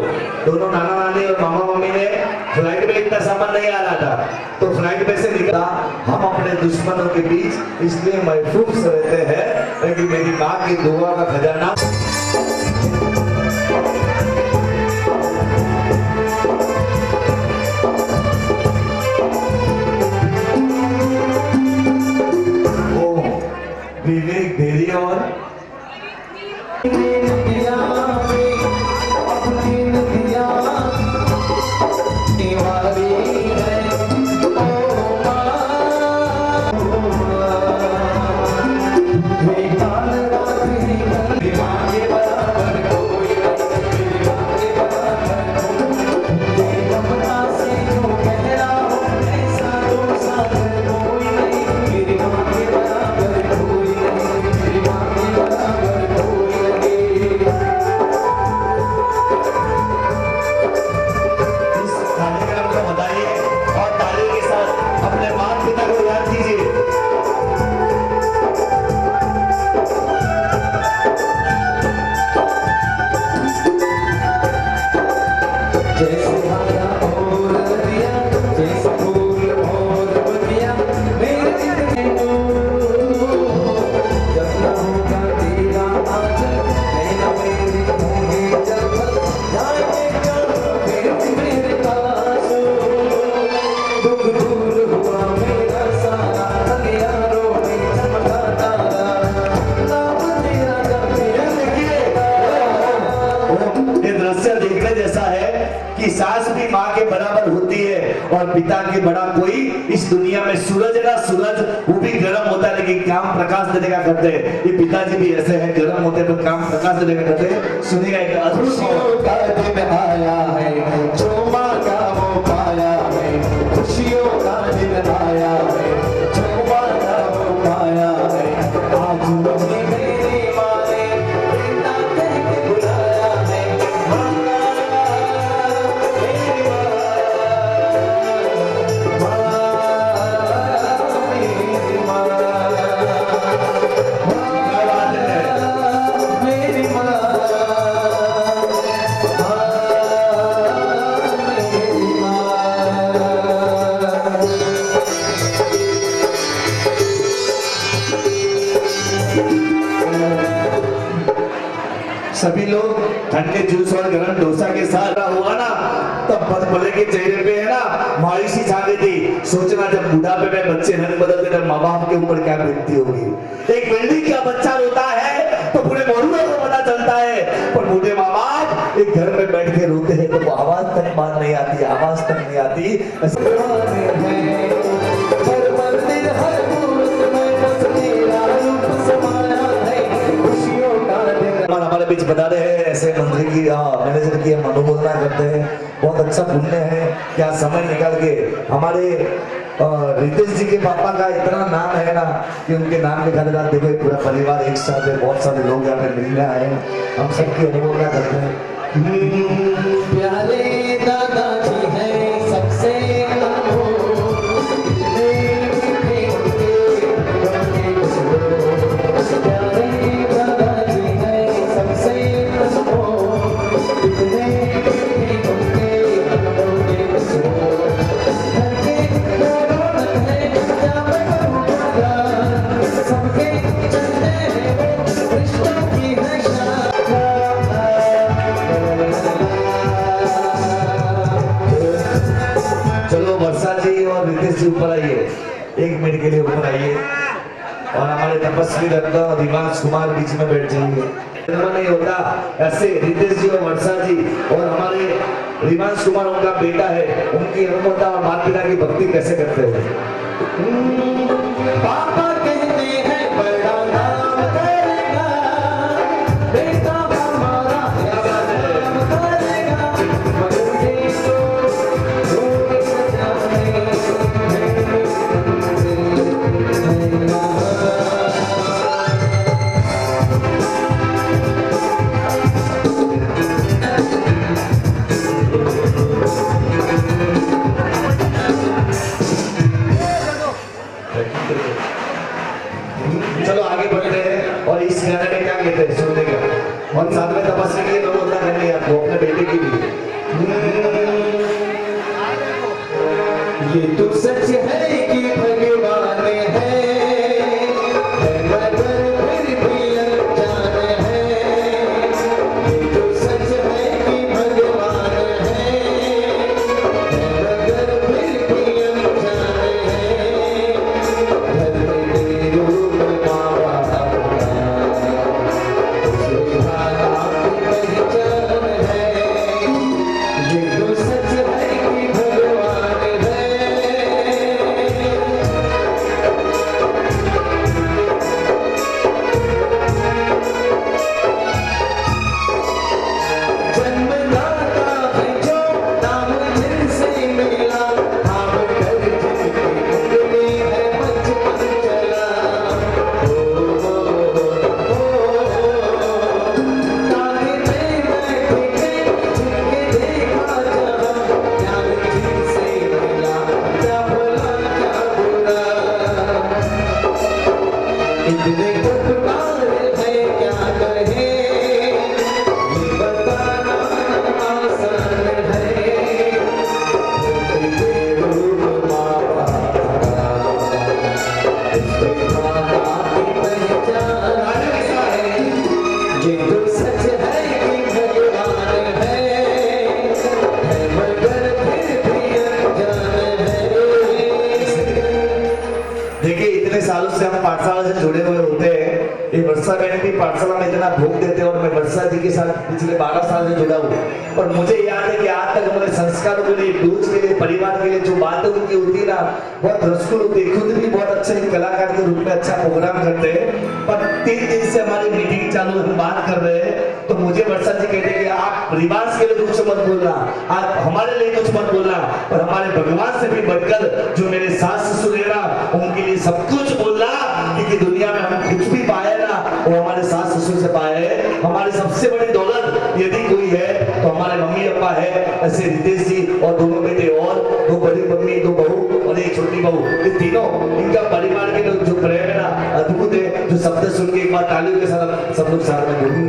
दोनों नाना नानी और मामा मम्मी ने फ्लाइट में इतना सामान नहीं आ रहा था तो फ्लाइट में से निकला। हम अपने दुश्मनों के बीच इसलिए महफूज रहते हैं लेकिन मेरी माँ की दुआ का खजाना। विवेक देरी और सास भी माँ के बराबर होती है और पिता के बड़ा कोई इस दुनिया में सूरज है ना। सूरज वो भी गर्म होता है लेकिन काम प्रकाश देने का करते हैं। ये पिताजी भी ऐसे हैं, गर्म होते हैं तो काम प्रकाश देने का करते हैं। सुनिएगा एक
खुशियों का दिन आया है, जो माँ का वो पाया है। खुशियों का दिन आया है, जो माँ का वो पाया है। आज मुझे मेरी माँ ने बेटा कह के बुलाया है।
सभी लोग ठंडे जूस और गरम डोसा के साथ हुआ ना तब बदबले के चेहरे पे है ना मायूसी छा गई थी। सोचना जब बुढ़ापे में बच्चे रंग बदलते थे माँ बाप के ऊपर क्या बीतती होगी। एक बिल्डिंग का बच्चा रोता है तो पूरे मोहल्ले को पता चलता है, पर बूढ़े माँ बाप एक घर में बैठ के रोते हैं तो वो आवाज तक बात नहीं आती, आवाज तक नहीं आती। हमारे बीच बता रहे हैं ऐसे मंत्री की मैनेजर की हम अनुमोदना करते हैं। बहुत अच्छा पुण्य है क्या समय निकाल के हमारे रितेश जी के पापा का इतना नाम है ना कि उनके नाम के खातिर देखो पूरा परिवार एक साथ है, बहुत सारे लोग यहाँ पे मिलने आए हैं। हम सबकी अनुमोदना करते हैं।
प्यारे दादाजी हैं सबसे
जी ऊपर आइए, 1 मिनट के लिए ऊपर आइए और हमारे तपस्वी रत्न दिवांश कुमार बीच में बैठ जाइए। नहीं होता ऐसे रितेश जी और वर्षा जी और हमारे दिवांश कुमार उनका बेटा है, उनकी अनुमता और माता पिता की भक्ति कैसे करते हैं।
पापा कहते हैं बड़ा नाम करेगा, बेटा हमारा नाम करेगा, मुझे तो रोके
चलो आगे बढ़ते हैं और इस गाने में क्या कहते हैं सुनने का, और साथ में तपस्या के लिए लोग होता है आपको अपने बेटे की भी।
ये तो सच है कि भगवान है, मगर फिर भी अनजान है। ये तो सच है कि भगवान है, मगर फिर भी अनजान है। धर्म के रूप मावा पहचान है। ये तो सच है कि भगवान है। जन्मदाता है जो नाम जिनसे मिला, हम कर जिनके उंगली है बचपन चला। ताने में बैठे जिनके देखा जहाँ, ज्ञान जिनसे मिला, क्या भला क्या बुरा। इतने कटकार है क्या कहे, ये बताना आसान है। तेरे रूप मावा इसके माता की पहचान है। ये तो सच है कि भगवान है, मगर फिर भी अनजान है।
देखिए इतने सालों से हम पाठशाला से जुड़े हुए होते हैं, ये वर्षा बहन भी पाठशाला में इतना भोग देते हैं और मैं वर्षा जी के साथ पिछले 12 साल से जुड़ा हूँ और मुझे याद है कि आज तक हमारे संस्कारों के लिए, डूज के लिए, परिवार के लिए जो बातें उनकी होती है ना, बहुत रसकुल होती है। खुद भी बहुत अच्छे कलाकार के रूप में अच्छा प्रोग्राम करते हैं, पर 3 दिन से हमारी मीटिंग चालू है, हम बात कर रहे हैं तो मुझे वर्षा जी कहते हैं कि आप परिवार के लिए कुछ मत बोलना, आप हमारे लिए कुछ मत बोलना, पर हमारे भगवान से भी बढ़कर जो मेरे सास ससुर है ना, उनके लिए सब कुछ बोलना, क्योंकि दुनिया में हम कुछ भी पाए ना वो हमारे सास ससुर से पाए हैं। हमारी सबसे बड़ी दौलत यदि कोई है तो हमारे मम्मी पापा है, ऐसे रितेश जी और दोनों बेटे और 2 बड़ी मम्मी, 2 बहू और 1 छोटी बहू, ये तीनों इनका परिवार के लोग जो प्रेम है ना अद्भुत है। जो शब्द सुन के एक बार तालियों के साथ सब लोग साथ में बोलें।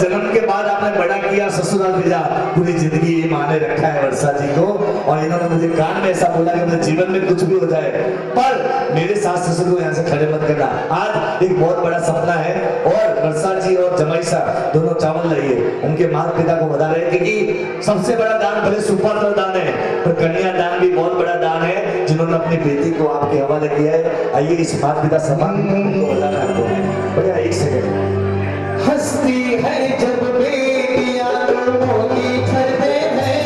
जन्म के बाद आपने बड़ा किया, ससुराल भेजा, पूरी जिंदगी ये माने रखा है वर्षा जी को। और इन्होंने मुझे कान में ऐसा बोला कि मेरे जीवन में कुछ भी हो जाए पर मेरे सास ससुर को यहाँ से खड़े मत करना। आज एक बहुत बड़ा सपना है और वर्षा जी और जमाई साहब दोनों चावल लाइए, उनके माता पिता को बता रहे हैं, क्योंकि सबसे बड़ा दान भले सुपर दान है पर कन्या दान भी बहुत बड़ा दान है, जिन्होंने अपनी बेटी को आपके हवाले किया है। आइए इस माता पिता सम्मान को बताना है आपको। भैया एक सेकंड।
हंसती है जब बेटियां मोती झरते हैं,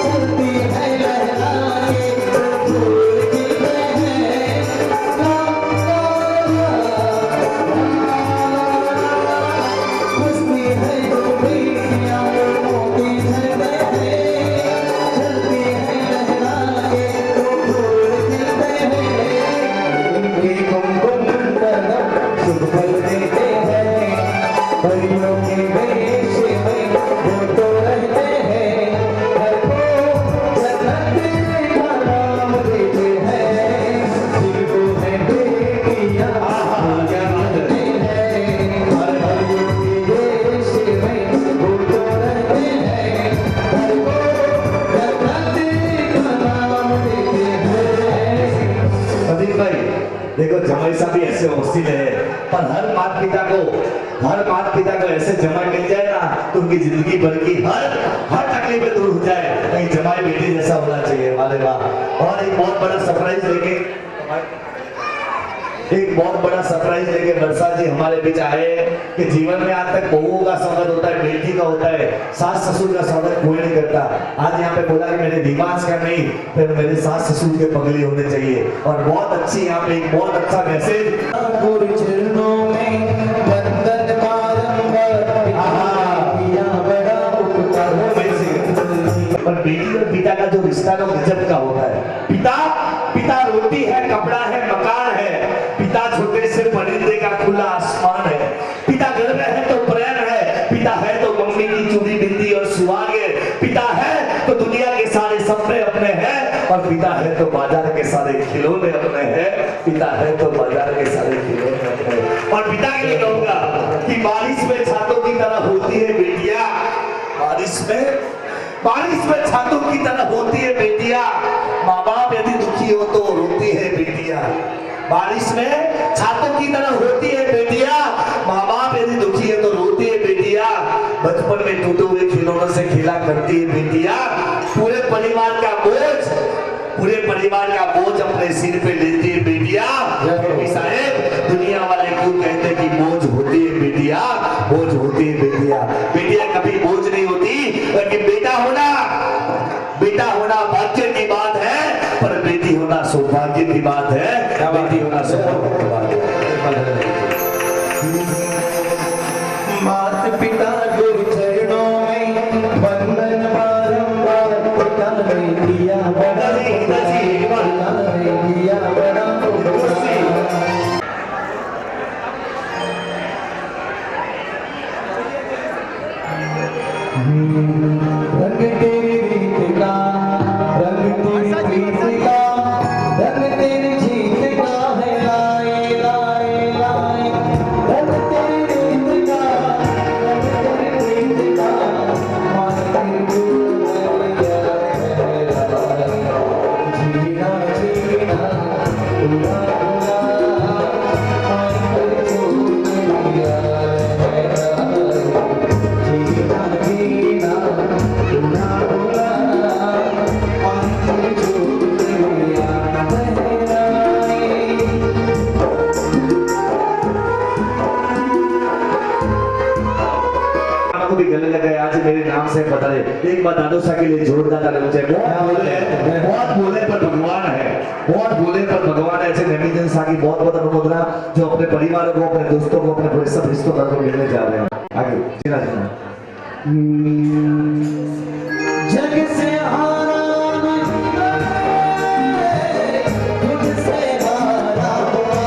चलती है लहरा के फूल खिलते हैं। हंसती है जब बेटियां मोती झरते हैं, चलती है लहरा के फूल खिलते हैं। उनके कुमकुम कदम शुभ फल देते हैं, परियों के वेश में वो तो रहते हैं, हर को जन्नत का नाम देते हैं। जिनको है बेटियां पूजा करते हैं, हर परियों के वेश में वो तो रहते हैं, हर को जन्नत का नाम देते हैं।
प्रदीप भाई देखो, जमाई साहब भी ऐसे हौसले है पर हर माता पिता को ऐसे जमाई मिल जाए ना तो उनकी जिंदगी भर की हर तकलीफें दूर हो जाए। कहीं जमाई बेटी जैसा होना चाहिए। वाले वाह। और एक बहुत बड़ा सरप्राइज लेके वर्षा जी हमारे बीच आए कि जीवन में आज तक बहुओं का स्वागत होता है, बेटी का होता है, सास ससुर का स्वागत कोई नहीं करता। आज यहाँ पे बोला कि मेरे दिमाग का नहीं फिर मेरे सास ससुर के पगली होने चाहिए। और बहुत अच्छी यहाँ पे एक बहुत अच्छा मैसेज,
गुरु चरणों में वंदन बारंबार, पिया बड़ा उपकार।
पर बेटी और पिता का जो रिश्ता ना गजब का होता है। पिता रोटी है, कपड़ा है, मकान है, पिता छोटे से परिंदे का खुला आसमान है, पिता घर में है तो प्रेम है, पिता है तो मम्मी की चूड़ी बिंदी और सुहाग है, पिता है तो दुनिया के सारे सपने अपने हैं, और पिता है तो बाजार के सारे खिलौने अपने हैं, पिता है तो बाजार के सारे खिलौने अपने हैं। और पिता के लिए कहूंगा कि बारिश में छातों की तरह होती है बेटियां, बारिश में छातों की तरह होती है बेटियां, माँ बाप यदि दुखी हो तो रोती है बेटियां। बारिश में छातों की तरह होती है बेटियां, माँ बाप यदि दुखी है तो रोती है बेटियां। बचपन में टूटे हुए खिलौनों से खेला करती है बेटियां। पूरे परिवार का बोझ अपने सिर पे लेती है बेटियां। साहेब दुनिया वाले क्यों कहते हैं कि बोझ होती है बेटियां, बोझ होती है बेटियां। बेटियां कभी बोझ नहीं होती, लेकिन बेटा होना भाग्य की बात है, पर बेटी होना सौभाग्य की बात है। बेटी होना सौभाग्य की बात है।
माता पिता गुरु चरणों में वंदन बारंबार, पिता ने दिया बड़ा रंग तेरी रीत का, रंग तेरी प्रीत का, रंग तेरी जीत का है लाए लाए लाए। रंग तेरी रीत का, रंग तेरी प्रीत का, माथे जीना जीना उड़ा
भी गले लगे आज मेरे नाम से बता रहे। एक बात दादोसा के लिए जोरदार तालियों से। बहुत बोले पर भगवान है, बहुत बोले पर भगवान है। ऐसे नमीजन सा की बहुत बहुत अनुमोदना जो अपने परिवार को, अपने दोस्तों को, अपने सब रिश्तेदारों को मिलने जा रहे हैं। आगे जीना
जग से हारा तुझसे हारा हुआ,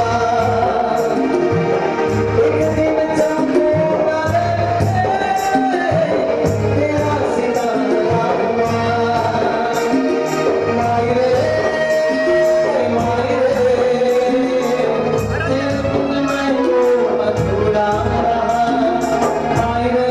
एक दिन चमकेगा तेरा सितारा हुआ। मायरे दिल में वो अधूरा रहा, मायरे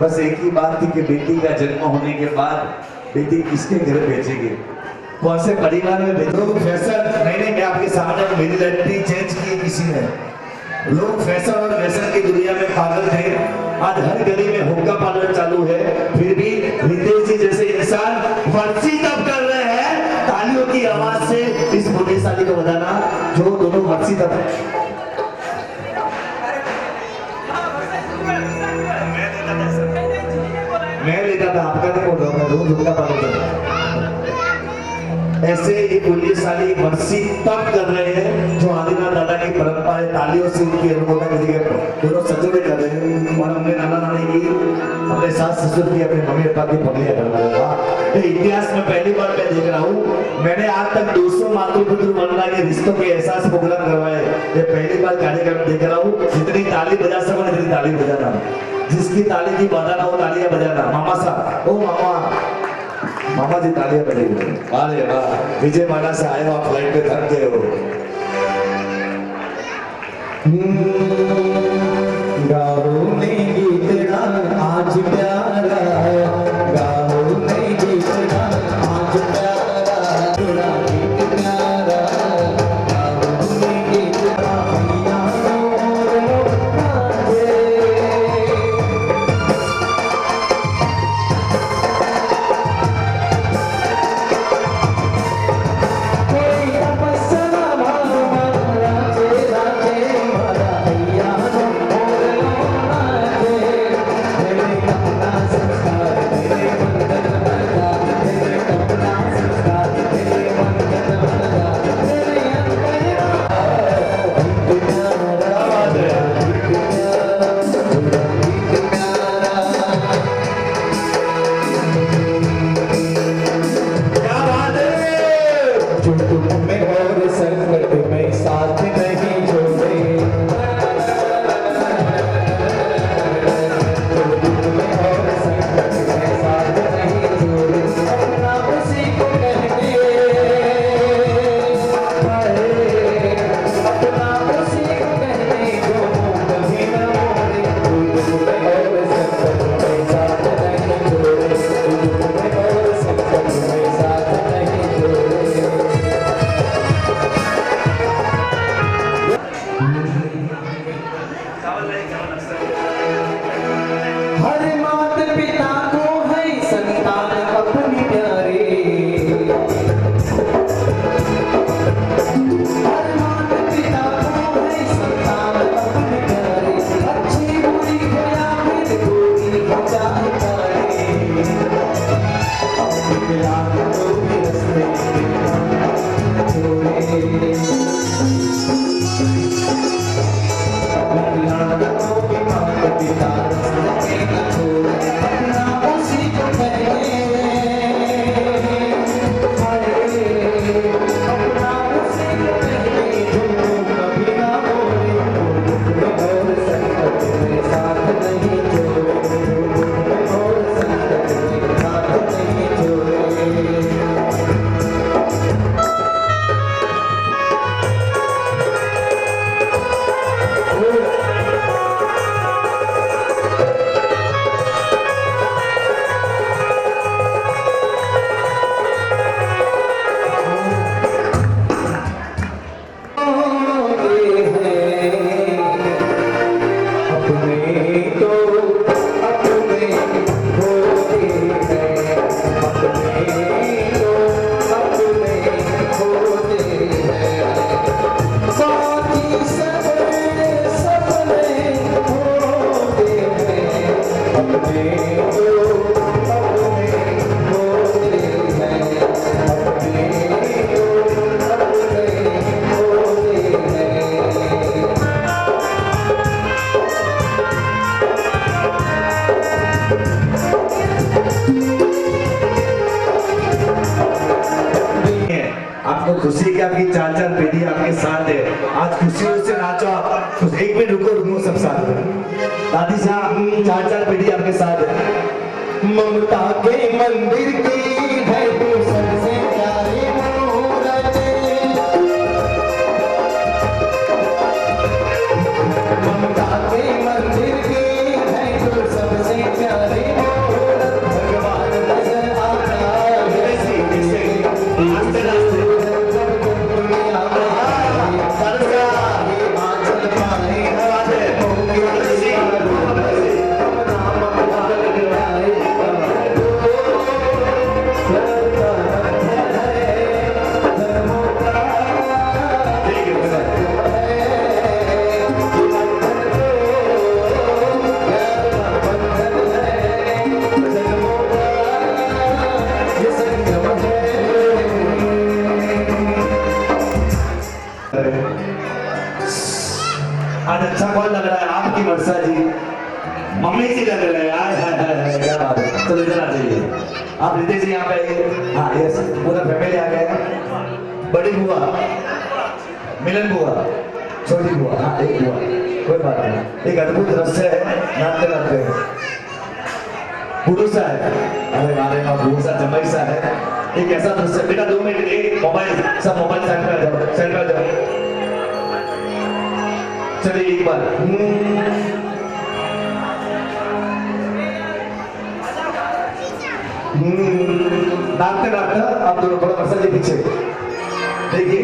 बस एक ही बात थी कि बेटी का जन्म होने के बाद बेटी किसके घर भेजेंगे, कौन से परिवार में भेजो। लोग फैशन नहीं, मैं आपके सामने मेरी आइडेंटिटी चेंज की किसी ने। लोग फैशन और फैशन की दुनिया में पागल थे। आज हर गली में हुक्का पार्लर चालू है, फिर भी रितेश जी जैसे इंसान फर्जी तब कर रहे हैं। तालियों की आवाज से इस भाग्यशाली को बताना जो दोनों फर्जी तब मैं लेता था, आपका नहीं बोल रहा हूँ, मैं रोज हुक्का पार्लर करता। ऐसे ये पुण्यशाली वर्षी तब कर रहे हैं जो आदिनाथ दादा की परंपरा है। तालियों से उनकी अनुमोदन करेंगे, दोनों सजोड़े कर रहे हैं। और हमने नाना नानी की, अपने सास ससुर की, अपने मम्मी पापा की पगलियां कर रहे हैं। इतिहास में पहली बार मैं देख रहा हूँ। मैंने आज तक 200 मातृपितृ वंदना के रिश्तों के एहसास प्रोग्राम करवाए, ये पहली बार कार्यक्रम देख रहा हूँ। जितनी ताली बजा सको इतनी ताली बजाना, जिसकी ताली की बाधा ना हो तालियां बजाना। मामा साहब, ओ मामा जी तालियां बजाइए। अरे वाह, विजय माला से आए हो आप, फ्लाइट पे थक गए हो।
गाओ में गीत गान आज प्यारा, गाओ में गीत गान आज प्यारा, तेरा गीत प्यारा, गाओ में गीत गान
आपको खुशी की आपकी 4-4 पीढ़ी आपके साथ है। आज खुशियों से नाचो आप। एक मिनट रुको सब साथ में। दादी साहब 4-4 पीढ़ी आपके साथ है।
ममता के मंदिर की है तू सबसे प्यारी मूरत, ममता के मंदिर की है तू सबसे प्यारी
आज अच्छा कौन लग रहा है? आपकी वर्षा जी, मम्मी जी लग रहे हैं। हाय हाय हाय हाय, क्या बात है। चलो इधर आ जाइए आप, रितेश जी यहाँ पे आइए। हाँ यस, पूरा फैमिली आ गया है। बड़ी बुआ, मिलन बुआ, छोटी बुआ, हाँ एक बुआ, कोई बात नहीं। एक अद्भुत दृश्य है, नाचते नाचते गुरु सा है, अरे मारे माँ गुरु सा जमाई सा है। एक ऐसा दृश्य, बेटा 2 मिनट, एक मोबाइल, सब मोबाइल साइड में आ जाओ, साइड में आ जाओ। चलिए एक बार नाचते नाचते आप दोनों बड़ा वर्षा जी पीछे देखिए।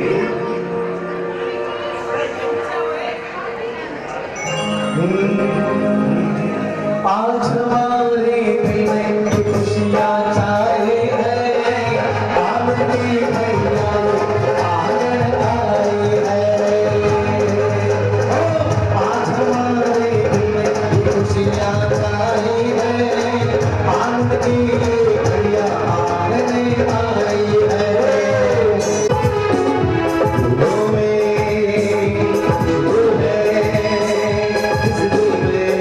आज हमारे दिल में खुशियाँ छाए हैं, आपकी भैया आंगन आए हैं। आज हमारे दिल में खुशियाँ छाए हैं, आपकी भैया आंगन आई है। फूलों में फूल है, इस दिल में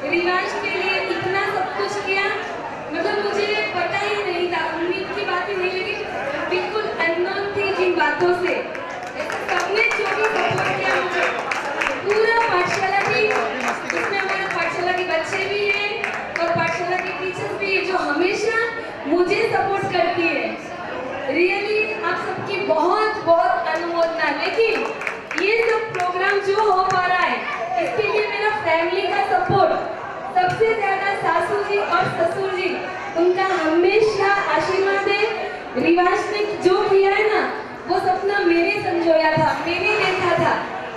रिवाज के लिए इतना सब कुछ किया, मतलब मुझे पता ही नहीं था, उम्मीद की बात ही नहीं, लेकिन बिल्कुल अननोन थी इन बातों से। सबने जो भी सपोर्ट किया मुझे, पूरा पाठशाला की, उसमें हमारे पाठशाला के बच्चे भी हैं और पाठशाला के टीचर्स भी हैं जो हमेशा मुझे सपोर्ट करती है। रियली आप सबकी बहुत बहुत अनुमोदना। लेकिन ये सब प्रोग्राम जो हो पा रहा है, इसके लिए मेरा फैमिली का सपोर्ट, सबसे ज्यादा सासू जी और ससुर जी, उनका हमेशा आशीर्वाद है। रिवाज ने जो किया है ना, वो सपना मेरे संजोया था, मैंने देखा था।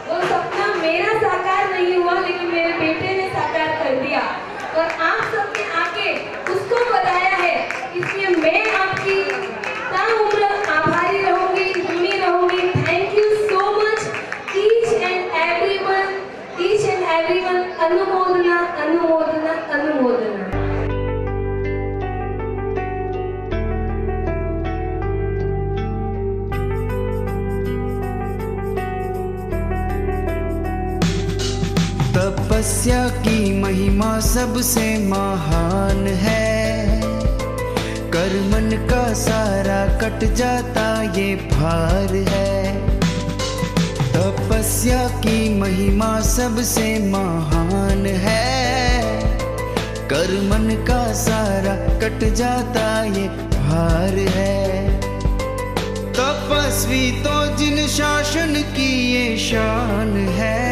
वो सपना मेरा साकार नहीं हुआ, लेकिन मेरे बेटे ने साकार कर दिया और आप सबने आके उसको बताया है। इसलिए मैं आपकी ताउम्र आभारी रहूंगी, ऋणी रहूंगी। Thank you so much each and everyone, each and everyone. अनुमोदना अनुमोदना अनुमोदना।
तपस्या की महिमा सबसे महान है, कर्मन का सारा कट जाता ये भार है। तपस्या की महिमा सबसे महान है, कर्मन का सारा कट जाता ये भार है। तपस्वी तो जिन शासन की ये शान है,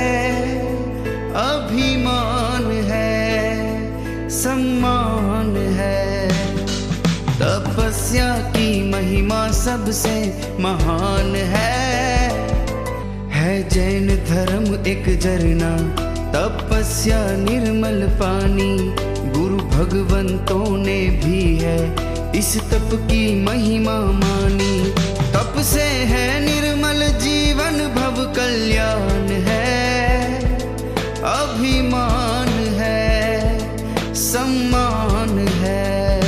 अभिमान है, सम्मान है। तपस्या की महिमा सबसे महान है जैन धर्म एक झरना, तपस्या निर्मल पानी। गुरु भगवंतों ने भी है इस तप की महिमा मानी। तप से है निर्मल जीवन, भव कल्याण है, अभिमान है, सम्मान है।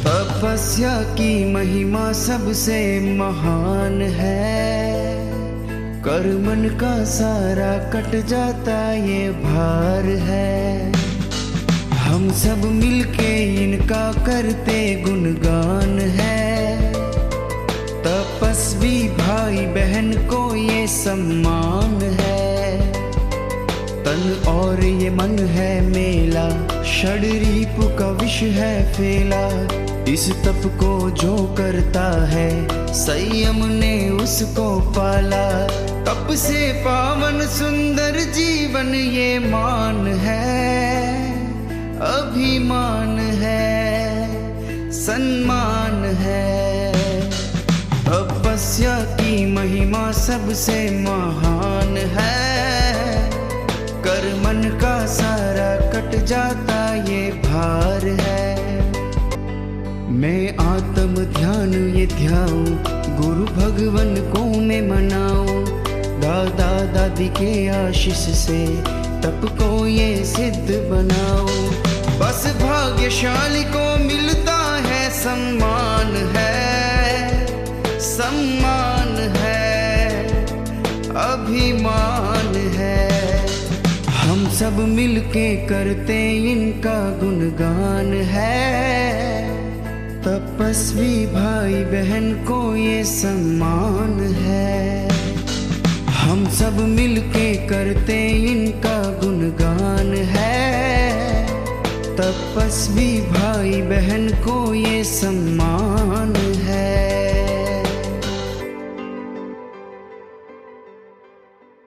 तपस्या की महिमा सबसे महान है। कर्मन का सारा कट जाता ये भार है। हम सब मिलके इनका करते गुणगान है। तपस्वी भाई बहन को ये सम्मान है। तन और ये मन है मेला, षडरिप का विष है फैला। इस तप को जो करता है संयम ने उसको पाला। तप से पावन सुंदर जीवन ये मान है। अभिमान है, सम्मान है। तपस्या की महिमा सबसे महान है। कर्मन का सारा कट जाता ये भार है। मैं आत्म ध्यान ये ध्याऊं, गुरु भगवन को मैं मनाऊं। दादा दादी के आशीष से तप को ये सिद्ध बनाऊं। बस भाग्यशाली को मिलता है सम्मान है। सम्मान है, अभिमान है। हम सब मिलके करते इनका गुणगान है। तपस्वी भाई बहन को ये सम्मान है। हम सब मिलके करते इनका गुणगान है। तपस्वी भाई बहन को ये सम्मान